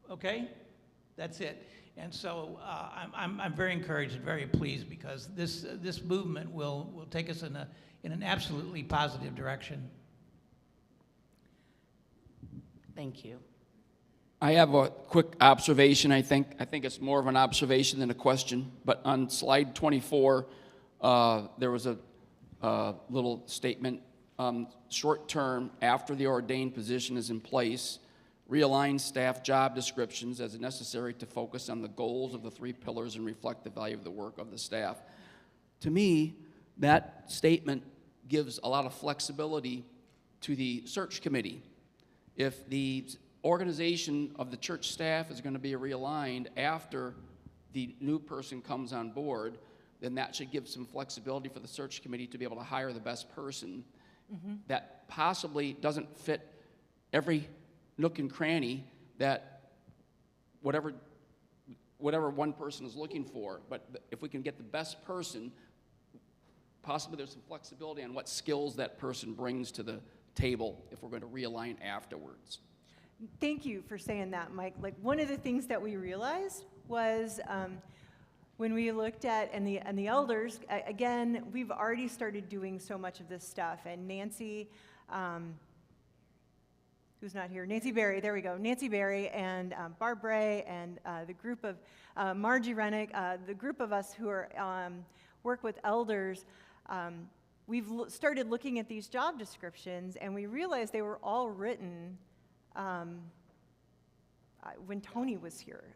Okay? That's it. And so I'm very encouraged and very pleased, because this movement will take us in an absolutely positive direction. Thank you. I have a quick observation. I think it's more of an observation than a question. But on slide 24, there was a little statement, short term, after the ordained position is in place, realign staff job descriptions as necessary to focus on the goals of the 3 pillars and reflect the value of the work of the staff. To me, that statement gives a lot of flexibility to the search committee. If the organization of the church staff is going to be realigned after the new person comes on board, then that should give some flexibility for the search committee to be able to hire the best person that possibly doesn't fit every nook and cranny that whatever one person is looking for. But if we can get the best person, possibly there's some flexibility on what skills that person brings to the table if we're going to realign afterwards. Thank you for saying that, Mike. Like, one of the things that we realized was when we looked at, and the elders, again, we've already started doing so much of this stuff, and Nancy who's not here, Nancy Berry, there we go, Nancy Berry and Barb Ray and the group of Margie Rennick, the group of us who are work with elders, we've started looking at these job descriptions, and we realized they were all written when Tony was here,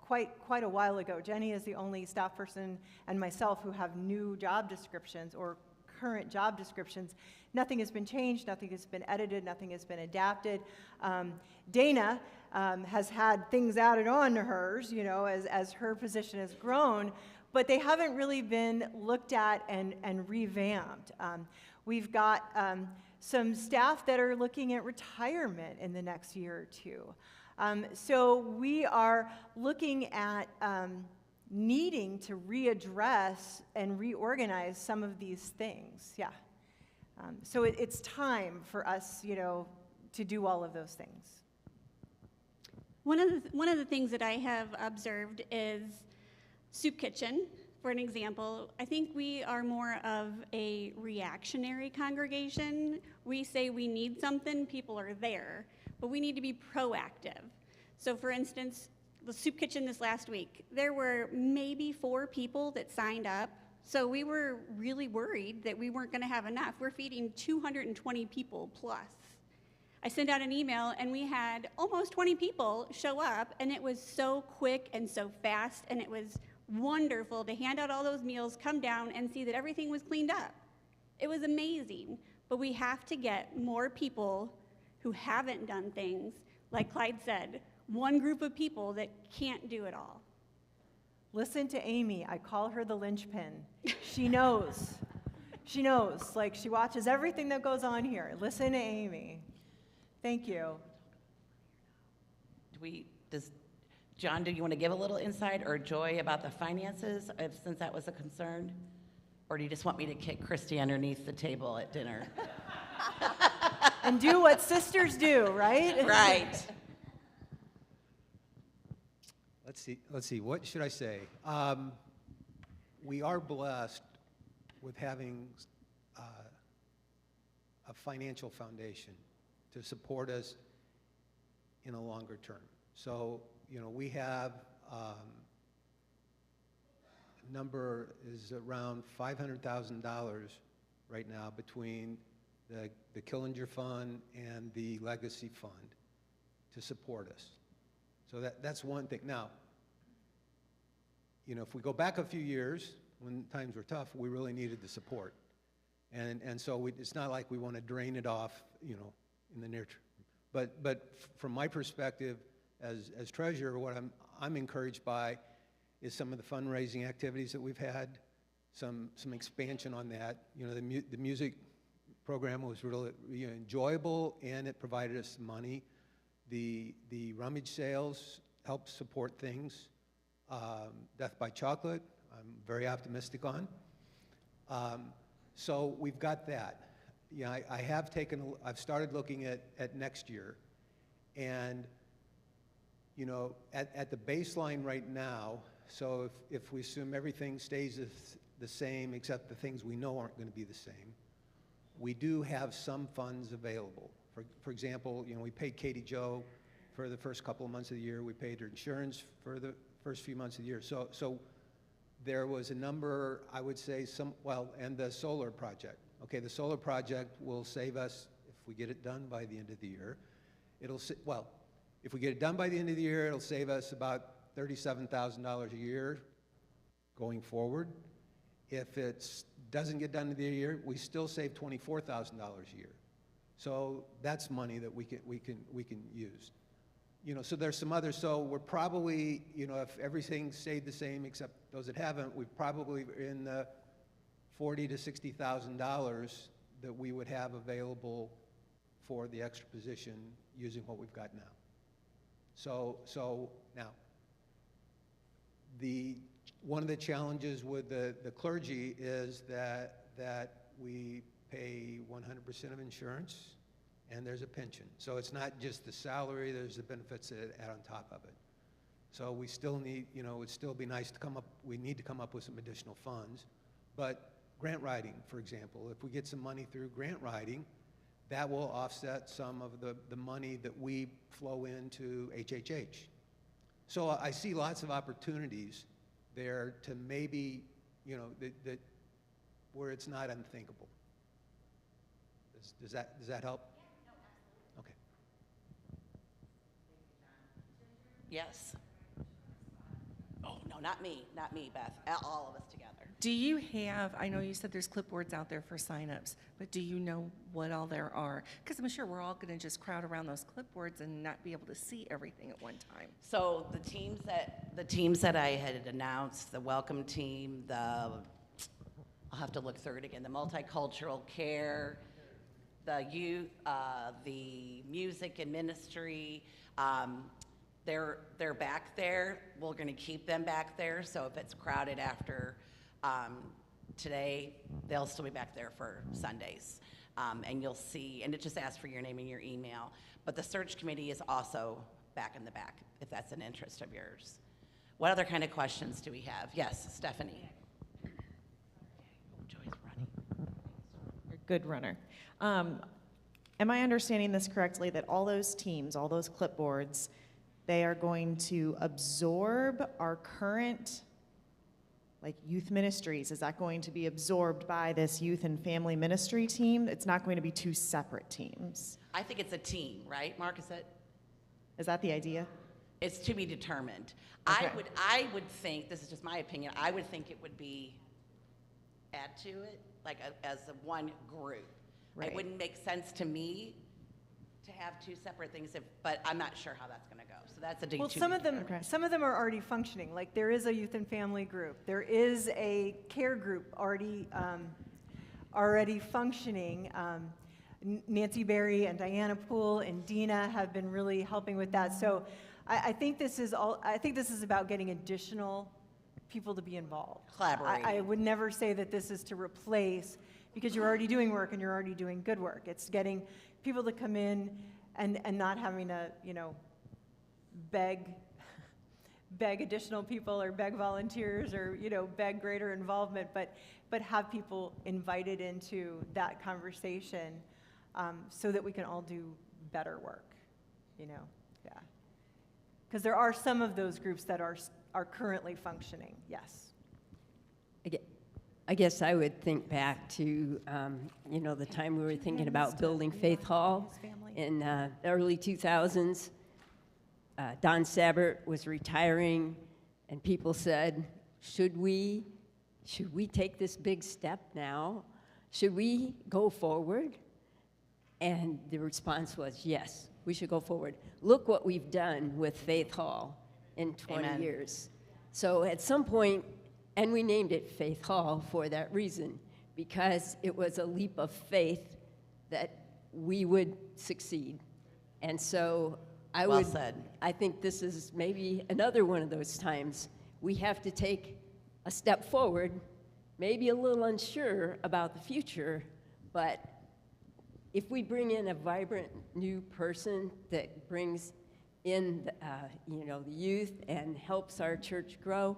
quite a while ago. Jenny is the only staff person, and myself, who have new job descriptions or current job descriptions. Nothing has been changed, nothing has been edited, nothing has been adapted. Dana has had things added on to hers, you know, as her position has grown, but they haven't really been looked at and revamped. We've got some staff that are looking at retirement in the next year or two. So we are looking at needing to readdress and reorganize some of these things, yeah. So it's time for us, you know, to do all of those things. One of the things that I have observed is soup kitchen, for an example. I think we are more of a reactionary congregation. We say we need something, people are there, but we need to be proactive. So for instance, the soup kitchen this last week, there were maybe 4 people that signed up. So we were really worried that we weren't going to have enough. We're feeding 220 people plus. I sent out an email, and we had almost 20 people show up, and it was so quick and so fast, and it was wonderful to hand out all those meals, come down, and see that everything was cleaned up. It was amazing, but we have to get more people who haven't done things, like Clyde said, one group of people that can't do it all. Listen to Amy. I call her the linchpin. She knows. She knows. Like, she watches everything that goes on here. Listen to Amy. Thank you. John, do you want to give a little insight, or Joy, about the finances, since that was a concern? Or do you just want me to kick Christy underneath the table at dinner? And do what sisters do, right? Right. Let's see, what should I say? We are blessed with having a financial foundation to support us in a longer term. So, you know, we have number is around $500,000 right now between the Killinger Fund and the Legacy Fund to support us. So that's one thing. Now, you know, if we go back a few years, when times were tough, we really needed the support. And so it's not like we want to drain it off, you know, in the near term. But from my perspective as treasurer, what I'm encouraged by is some of the fundraising activities that we've had, some expansion on that. You know, the music program was really, you know, enjoyable, and it provided us some money. The rummage sales helped support things. Death by Chocolate, I'm very optimistic on. So we've got that. Yeah, I've started looking at next year, and you know, at the baseline right now, so if we assume everything stays the same except the things we know aren't going to be the same, we do have some funds available. For example, you know, we paid Katie Jo for the first couple of months of the year. We paid her insurance for the first few months of the year. So there was a number, I would say, and the solar project. Okay, the solar project will save us, if we get it done by the end of the year, if we get it done by the end of the year, it'll save us about $37,000 a year going forward. If it doesn't get done in the year, we still save $24,000 a year. So that's money that we can use. You know, so there's some others. So we're probably, you know, if everything stayed the same except those that haven't, we're probably in the $40,000 to $60,000 that we would have available for the extra position using what we've got now. So now, one of the challenges with the clergy is that we pay 100% of insurance, and there's a pension. So it's not just the salary, there's the benefits that add on top of it. So we still need, you know, it'd still be nice to we need to come up with some additional funds. But grant writing, for example, if we get some money through grant writing, that will offset some of the money that we flow into HHH. So I see lots of opportunities there to maybe, that where it's not unthinkable. Does that help? Okay. Yes. Oh, no, not me, Beth, all of us together. Do you have, I know you said there's clipboards out there for signups, but do you know what all there are? Because I'm sure we're all going to just crowd around those clipboards and not be able to see everything at one time. So the teams that I had announced, the welcome team, I'll have to look through it again, the multicultural care, the youth, the music and ministry, they're back there. We're going to keep them back there. So if it's crowded after today, they'll still be back there for Sundays. And you'll see, and it just asks for your name and your email. But the search committee is also back in the back, if that's an interest of yours. What other kind of questions do we have? Yes, Stephanie. Oh, Joy's running. You're a good runner. Am I understanding this correctly, that all those teams, all those clipboards, they are going to absorb our current youth ministries? Is that going to be absorbed by this youth and family ministry team? It's not going to be two separate teams. I think it's a team, right, Mark? Is that the idea? It's to be determined. Okay. I would think, this is just my opinion, I would think it would be add to it, as a one group. Right. It wouldn't make sense to me to have two separate things, but I'm not sure how that's going to go. So that's a Well, some of them are already functioning. Like there is a youth and family group. There is a care group already functioning. Nancy Berry and Diana Poole and Dina have been really helping with that. So I think this is about getting additional people to be involved. Collaborating. I would never say that this is to replace, because you're already doing work and you're already doing good work. It's getting people to come in and not having to, beg additional people or beg volunteers or, beg greater involvement, but have people invited into that conversation so that we can all do better work, yeah. Because there are some of those groups that are currently functioning, yes. I guess I would think back to, the time we were thinking about building Faith Hall in the early 2000s. Don Sabbert was retiring, and people said, should we take this big step now? Should we go forward? And the response was, yes, we should go forward. Look what we've done with Faith Hall in 20 Amen. years. So at some point, and we named it Faith Hall for that reason, because it was a leap of faith that we would succeed. And so Well said. I think this is maybe another one of those times we have to take a step forward, maybe a little unsure about the future, but if we bring in a vibrant new person that brings in, the youth and helps our church grow,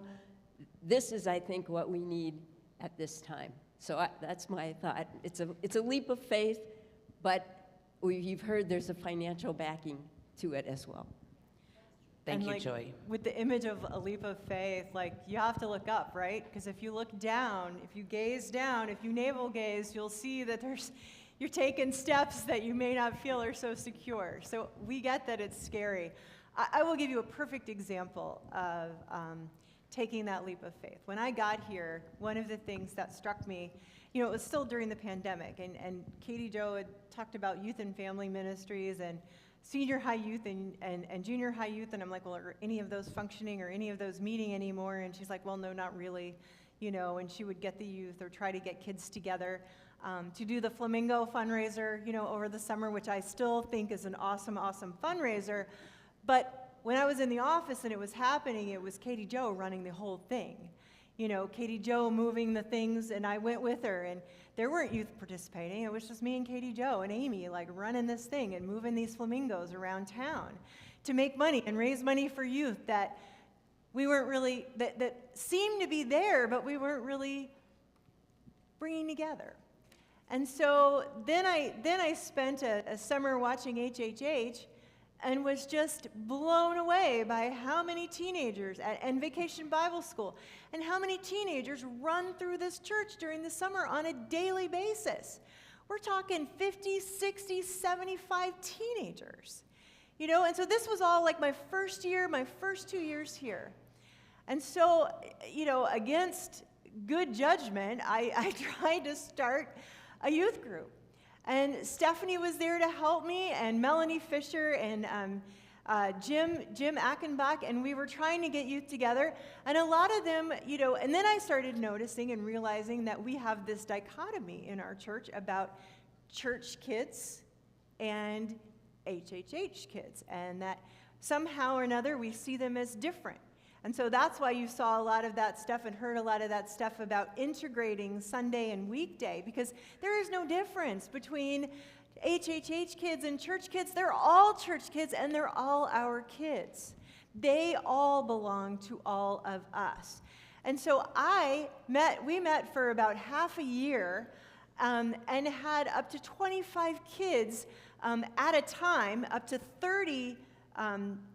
this is, I think, what we need at this time. So that's my thought. It's a leap of faith, but you've heard there's a financial backing to it as well. Thank And you, Joy. With the image of a leap of faith, you have to look up, right? Because if you look down, if you gaze down, if you navel gaze, you'll see that you're taking steps that you may not feel are so secure. So we get that it's scary. I will give you a perfect example of taking that leap of faith. When I got here, one of the things that struck me, it was still during the pandemic, and Katie Jo had talked about youth and family ministries and senior high youth and junior high youth, and I'm like, well, are any of those functioning or any of those meeting anymore? And she's like, well, no, not really, and she would get the youth or try to get kids together to do the Flamingo fundraiser, over the summer, which I still think is an awesome, awesome fundraiser. But when I was in the office and it was happening, it was Katie Jo running the whole thing. Katie Jo moving the things, and I went with her, and there weren't youth participating. It was just me and Katie Jo and Amy, running this thing and moving these flamingos around town to make money and raise money for youth that we weren't really, that seemed to be there, but we weren't really bringing together. And so then I spent a summer watching HHH and was just blown away by how many teenagers and Vacation Bible School and how many teenagers run through this church during the summer on a daily basis. We're talking 50, 60, 75 teenagers. You know, and so this was all like my first year, my first 2 years here. And so, you know, against good judgment, I tried to start a youth group. And Stephanie was there to help me, and Melanie Fisher, and Jim Achenbach, and we were trying to get youth together. And a lot of them, you know, and then I started noticing and realizing that we have this dichotomy in our church about church kids and HHH kids, and that somehow or another we see them as different. And so that's why you saw a lot of that stuff and heard a lot of that stuff about integrating Sunday and weekday, because there is no difference between HHH kids and church kids. They're all church kids, and they're all our kids. They all belong to all of us. And so we met for about half a year and had up to 25 kids at a time, up to 30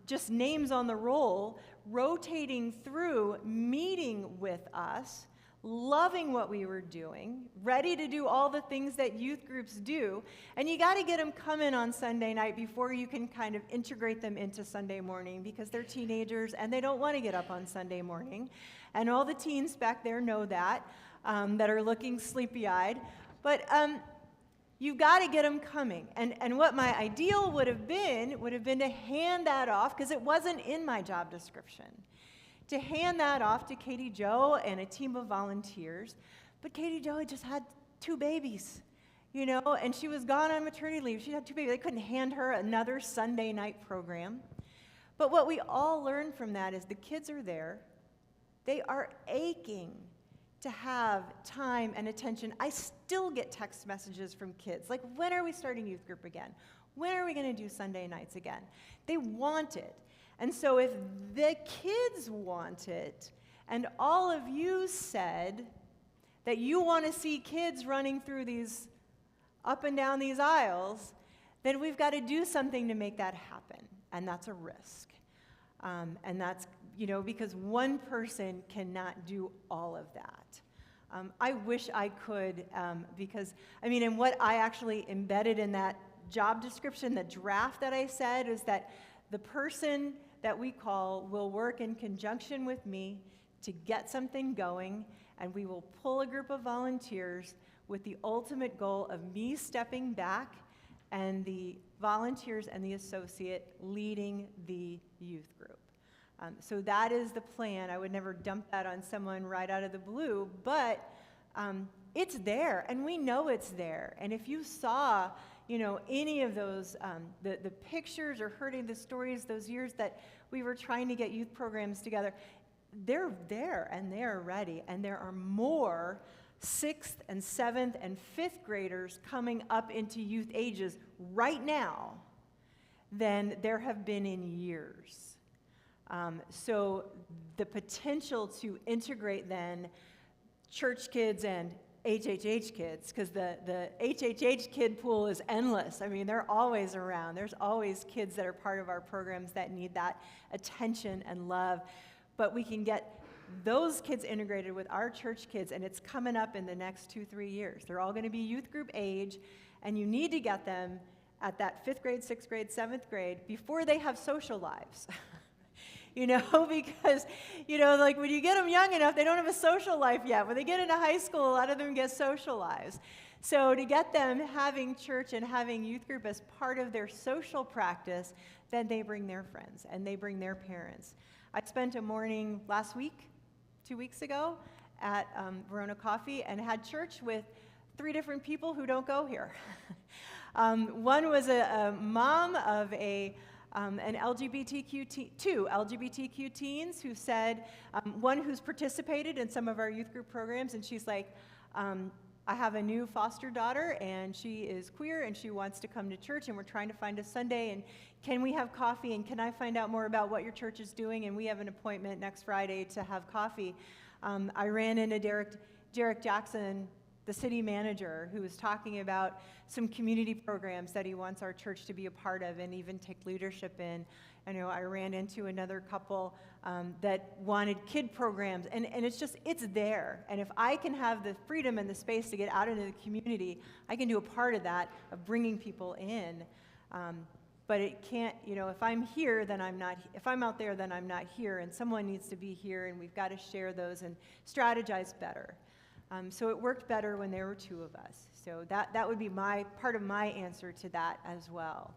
just names on the roll, rotating through, meeting with us, loving what we were doing, ready to do all the things that youth groups do. And you got to get them coming on Sunday night before you can kind of integrate them into Sunday morning, because they're teenagers and they don't want to get up on Sunday morning. And all the teens back there know that are looking sleepy-eyed. But you've got to get them coming. And what my ideal would have been to hand that off, because it wasn't in my job description, to hand that off to Katie Jo and a team of volunteers. But Katie Jo had just had 2 babies, you know, and she was gone on maternity leave. She had 2 babies. They couldn't hand her another Sunday night program. But what we all learned from that is the kids are there. They are aching to have time and attention. I still get text messages from kids, like, when are we starting youth group again? When are we going to do Sunday nights again? They want it. And so if the kids want it, and all of you said that you want to see kids running through these, up and down these aisles, then we've got to do something to make that happen. And that's a risk. And that's, you know, because one person cannot do all of that. I wish I could, because, I mean, and what I actually embedded in that job description, the draft that I said, is that the person that we call will work in conjunction with me to get something going, and we will pull a group of volunteers with the ultimate goal of me stepping back and the volunteers and the associate leading the youth group. So that is the plan. I would never dump that on someone right out of the blue, but it's there, and we know it's there. And if you saw, you know, any of those, the pictures or heard any of the stories those years that we were trying to get youth programs together, they're there and they're ready. And there are more 6th and 7th and 5th graders coming up into youth ages right now than there have been in years. So the potential to integrate then church kids and HHH kids, because the HHH kid pool is endless. I mean, they're always around. There's always kids that are part of our programs that need that attention and love. But we can get those kids integrated with our church kids, and it's coming up in the next 2-3 years. They're all going to be youth group age, and you need to get them at that 5th grade, 6th grade, 7th grade before they have social lives. You know, because, you know, like when you get them young enough, they don't have a social life yet. When they get into high school, a lot of them get social lives. So to get them having church and having youth group as part of their social practice, then they bring their friends and they bring their parents. I spent a morning last week, 2 weeks ago, at Verona Coffee and had church with 3 different people who don't go here. One was a mom of an two LGBTQ teens who said, one who's participated in some of our youth group programs, and she's like, I have a new foster daughter, and she is queer, and she wants to come to church, and we're trying to find a Sunday, and can we have coffee, and can I find out more about what your church is doing, and we have an appointment next Friday to have coffee. I ran into Derek Jackson the city manager, who was talking about some community programs that he wants our church to be a part of and even take leadership in. I know I ran into another couple that wanted kid programs, and it's there. And if I can have the freedom and the space to get out into the community, I can do a part of that, of bringing people in. But it can't, if I'm here, then I'm not, if I'm out there, then I'm not here, and someone needs to be here, and we've got to share those and strategize better. So it worked better when there were two of us. So that would be part of my answer to that as well.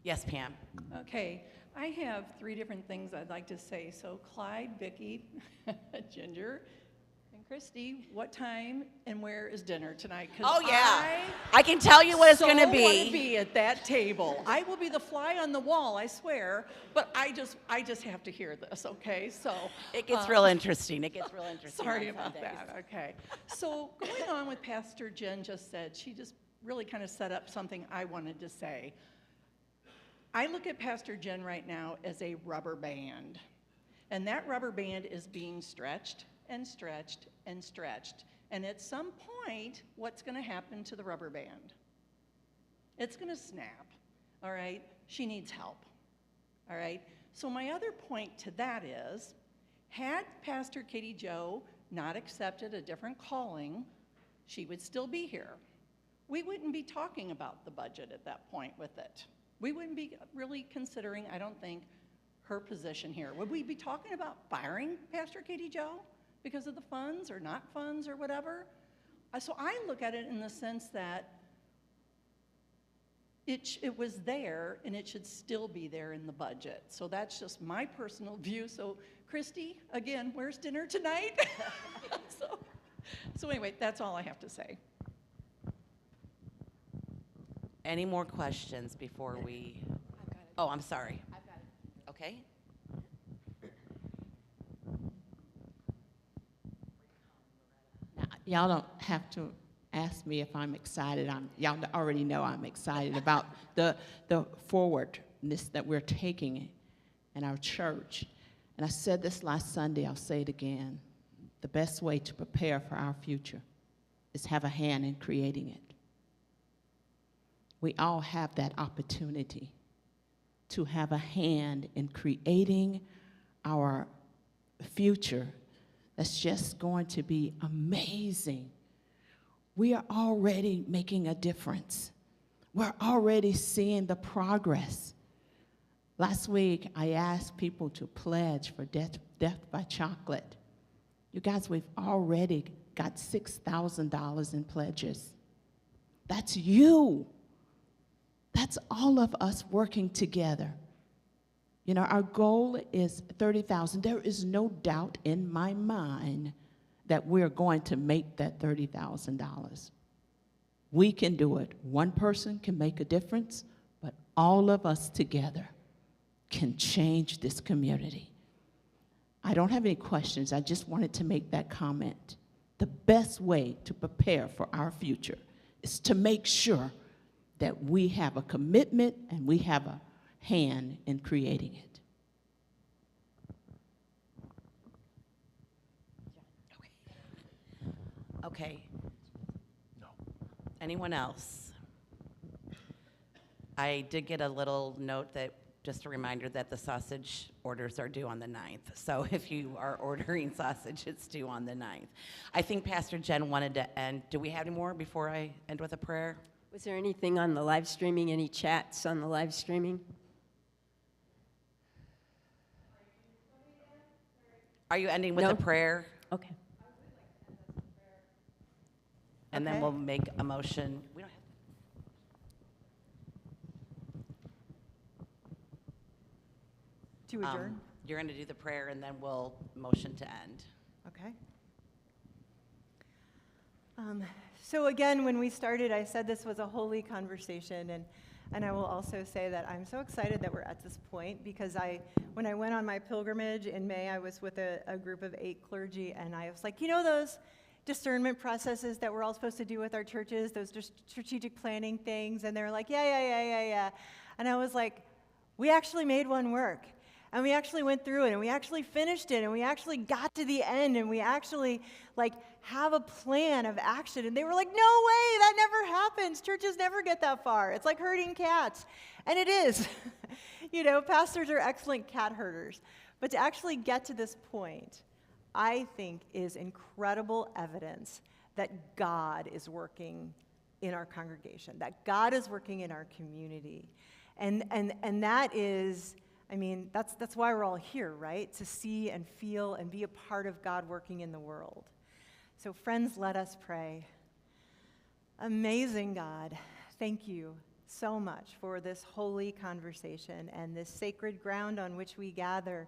Yes, Pam. Okay, I have 3 different things I'd like to say. So Clyde, Vicky, Ginger, and Christy, what time and where is dinner tonight? 'Cause Oh, yeah. I can tell you what it's going to I be. want to be at that table. I will be the fly on the wall, I swear, but I just have to hear this, okay? So It gets real interesting. It gets real interesting. sorry on about Sundays. that, okay. So going on with Pastor Jen just said, she just really kind of set up something I wanted to say. I look at Pastor Jen right now as a rubber band, and that rubber band is being stretched and stretched and stretched. And at some point, what's going to happen to the rubber band? It's going to snap, all right? She needs help, all right? So my other point to that is, had Pastor Katie Jo not accepted a different calling, she would still be here. We wouldn't be talking about the budget at that point with it. We wouldn't be really considering, I don't think, her position here. Would we be talking about firing Pastor Katie Jo because of the funds or not funds or whatever? So I look at it in the sense that it was there and it should still be there in the budget. So that's just my personal view. So Christy, again, where's dinner tonight? so anyway, that's all I have to say. Any more questions before we? Oh, I'm sorry. I've got it. Okay. Now, y'all don't have to ask me if I'm excited. Y'all already know I'm excited about the forwardness that we're taking in our church. And I said this last Sunday, I'll say it again. The best way to prepare for our future is have a hand in creating it. We all have that opportunity to have a hand in creating our future that's just going to be amazing. We are already making a difference. We're already seeing the progress. Last week, I asked people to pledge for Death by Chocolate. You guys, we've already got $6,000 in pledges. That's you. That's all of us working together. Our goal is $30,000. There is no doubt in my mind that we're going to make that $30,000. We can do it. One person can make a difference, but all of us together can change this community. I don't have any questions. I just wanted to make that comment. The best way to prepare for our future is to make sure that we have a commitment and we have a hand in creating it. Okay. No. Anyone else? I did get a little note that, just a reminder that the sausage orders are due on the 9th. So if you are ordering sausage, it's due on the 9th. I think Pastor Jen wanted to end. Do we have any more before I end with a prayer? Was there anything on the live streaming, any chats on the live streaming? Are you ending with No. a prayer? Okay. And then Okay. we'll make a motion. We don't have To adjourn? You're going to do the prayer, and then we'll motion to end. Okay. So again, when we started, I said this was a holy conversation, and I will also say that I'm so excited that we're at this point, because when I went on my pilgrimage in May, I was with a group of 8 clergy, and I was like, those discernment processes that we're all supposed to do with our churches, those just strategic planning things, and they're like, yeah. And I was like, we actually made one work. And we actually went through it, and we actually finished it, and we actually got to the end, and we actually, like, have a plan of action. And they were like, no way, that never happens. Churches never get that far. It's like herding cats. And it is. You know, pastors are excellent cat herders. But to actually get to this point, I think is incredible evidence that God is working in our congregation, that God is working in our community. And that is, I mean, that's why we're all here, right? To see and feel and be a part of God working in the world. So friends, let us pray. Amazing God, thank you so much for this holy conversation and this sacred ground on which we gather.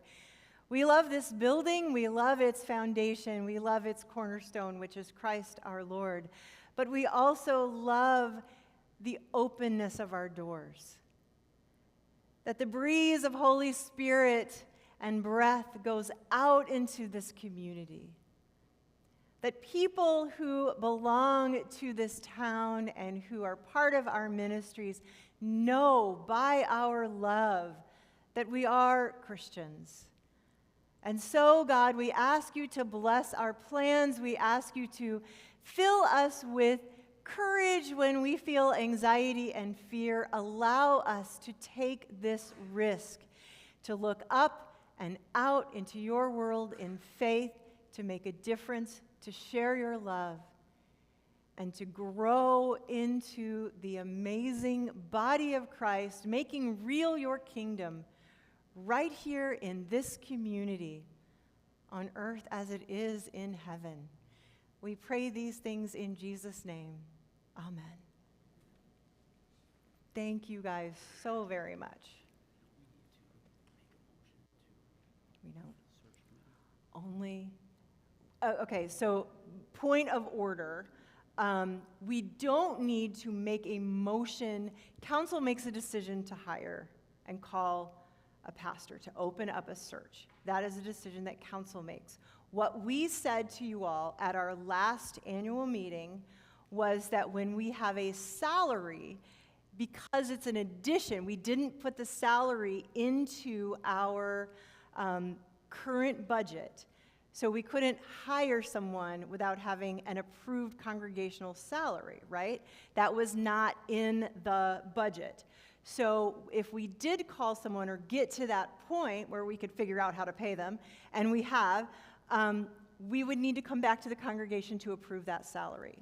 We love this building, we love its foundation, we love its cornerstone, which is Christ our Lord. But we also love the openness of our doors. That the breeze of Holy Spirit and breath goes out into this community. That people who belong to this town and who are part of our ministries know by our love that we are Christians. And so, God, we ask you to bless our plans. We ask you to fill us with courage when we feel anxiety and fear. Allow us to take this risk, to look up and out into your world in faith, to make a difference, to share your love, and to grow into the amazing body of Christ, making real your kingdom right here in this community, on earth as it is in heaven. We pray these things in Jesus' name. Amen. Thank you guys so very much. We don't. Only. Okay, so point of order. We don't need to make a motion. Council makes a decision to hire and call a pastor, to open up a search. That is a decision that council makes. What we said to you all at our last annual meeting was that when we have a salary, because it's an addition, we didn't put the salary into our current budget. So we couldn't hire someone without having an approved congregational salary, right? That was not in the budget. So if we did call someone or get to that point where we could figure out how to pay them, and we have, we would need to come back to the congregation to approve that salary.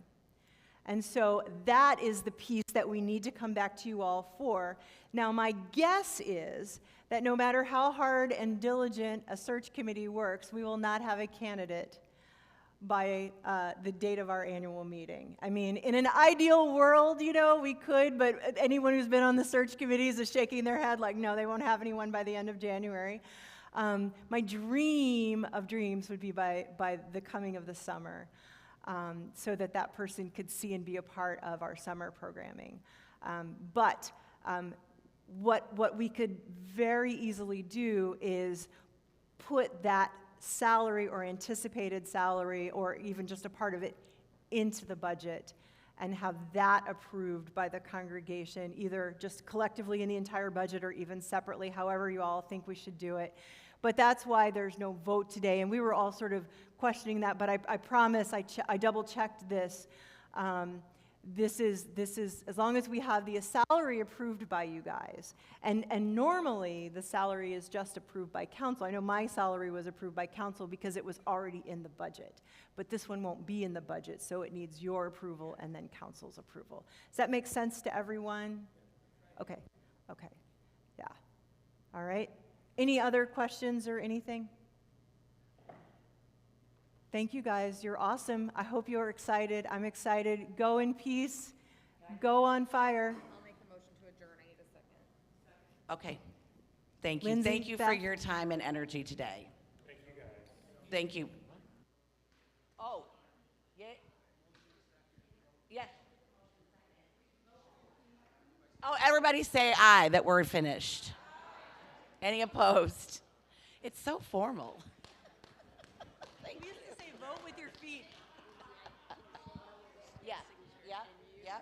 And so that is the piece that we need to come back to you all for. Now, my guess is that no matter how hard and diligent a search committee works, we will not have a candidate by the date of our annual meeting. I mean, in an ideal world, you know, we could, but anyone who's been on the search committees is shaking their head like, no, they won't have anyone by the end of January. My dream of dreams would be by the coming of the summer, so that that person could see and be a part of our summer programming. But what we could very easily do is put that salary or anticipated salary or even just a part of it into the budget and have that approved by the congregation, either just collectively in the entire budget or even separately, however you all think we should do it. But that's why there's no vote today, and we were all sort of questioning that, but I promise I double-checked this. This is, as long as we have the salary approved by you guys, and normally the salary is just approved by council. I know my salary was approved by council because it was already in the budget, but this one won't be in the budget, so it needs your approval and then council's approval. Does that make sense to everyone? Okay, yeah. All right. Any other questions or anything? Thank you guys, you're awesome. I hope you're excited. I'm excited. Go in peace. Go on fire. I'll make the motion to adjourn. I need a second. Okay. Thank you. Lindsay, Thank you for Beth. your time and energy today. Thank you, guys. Thank you. Oh, yeah. Yes. Oh, everybody say aye that we're finished. Any opposed? It's so formal. Thank We you. used to say vote with your feet. Yeah, yeah, yeah.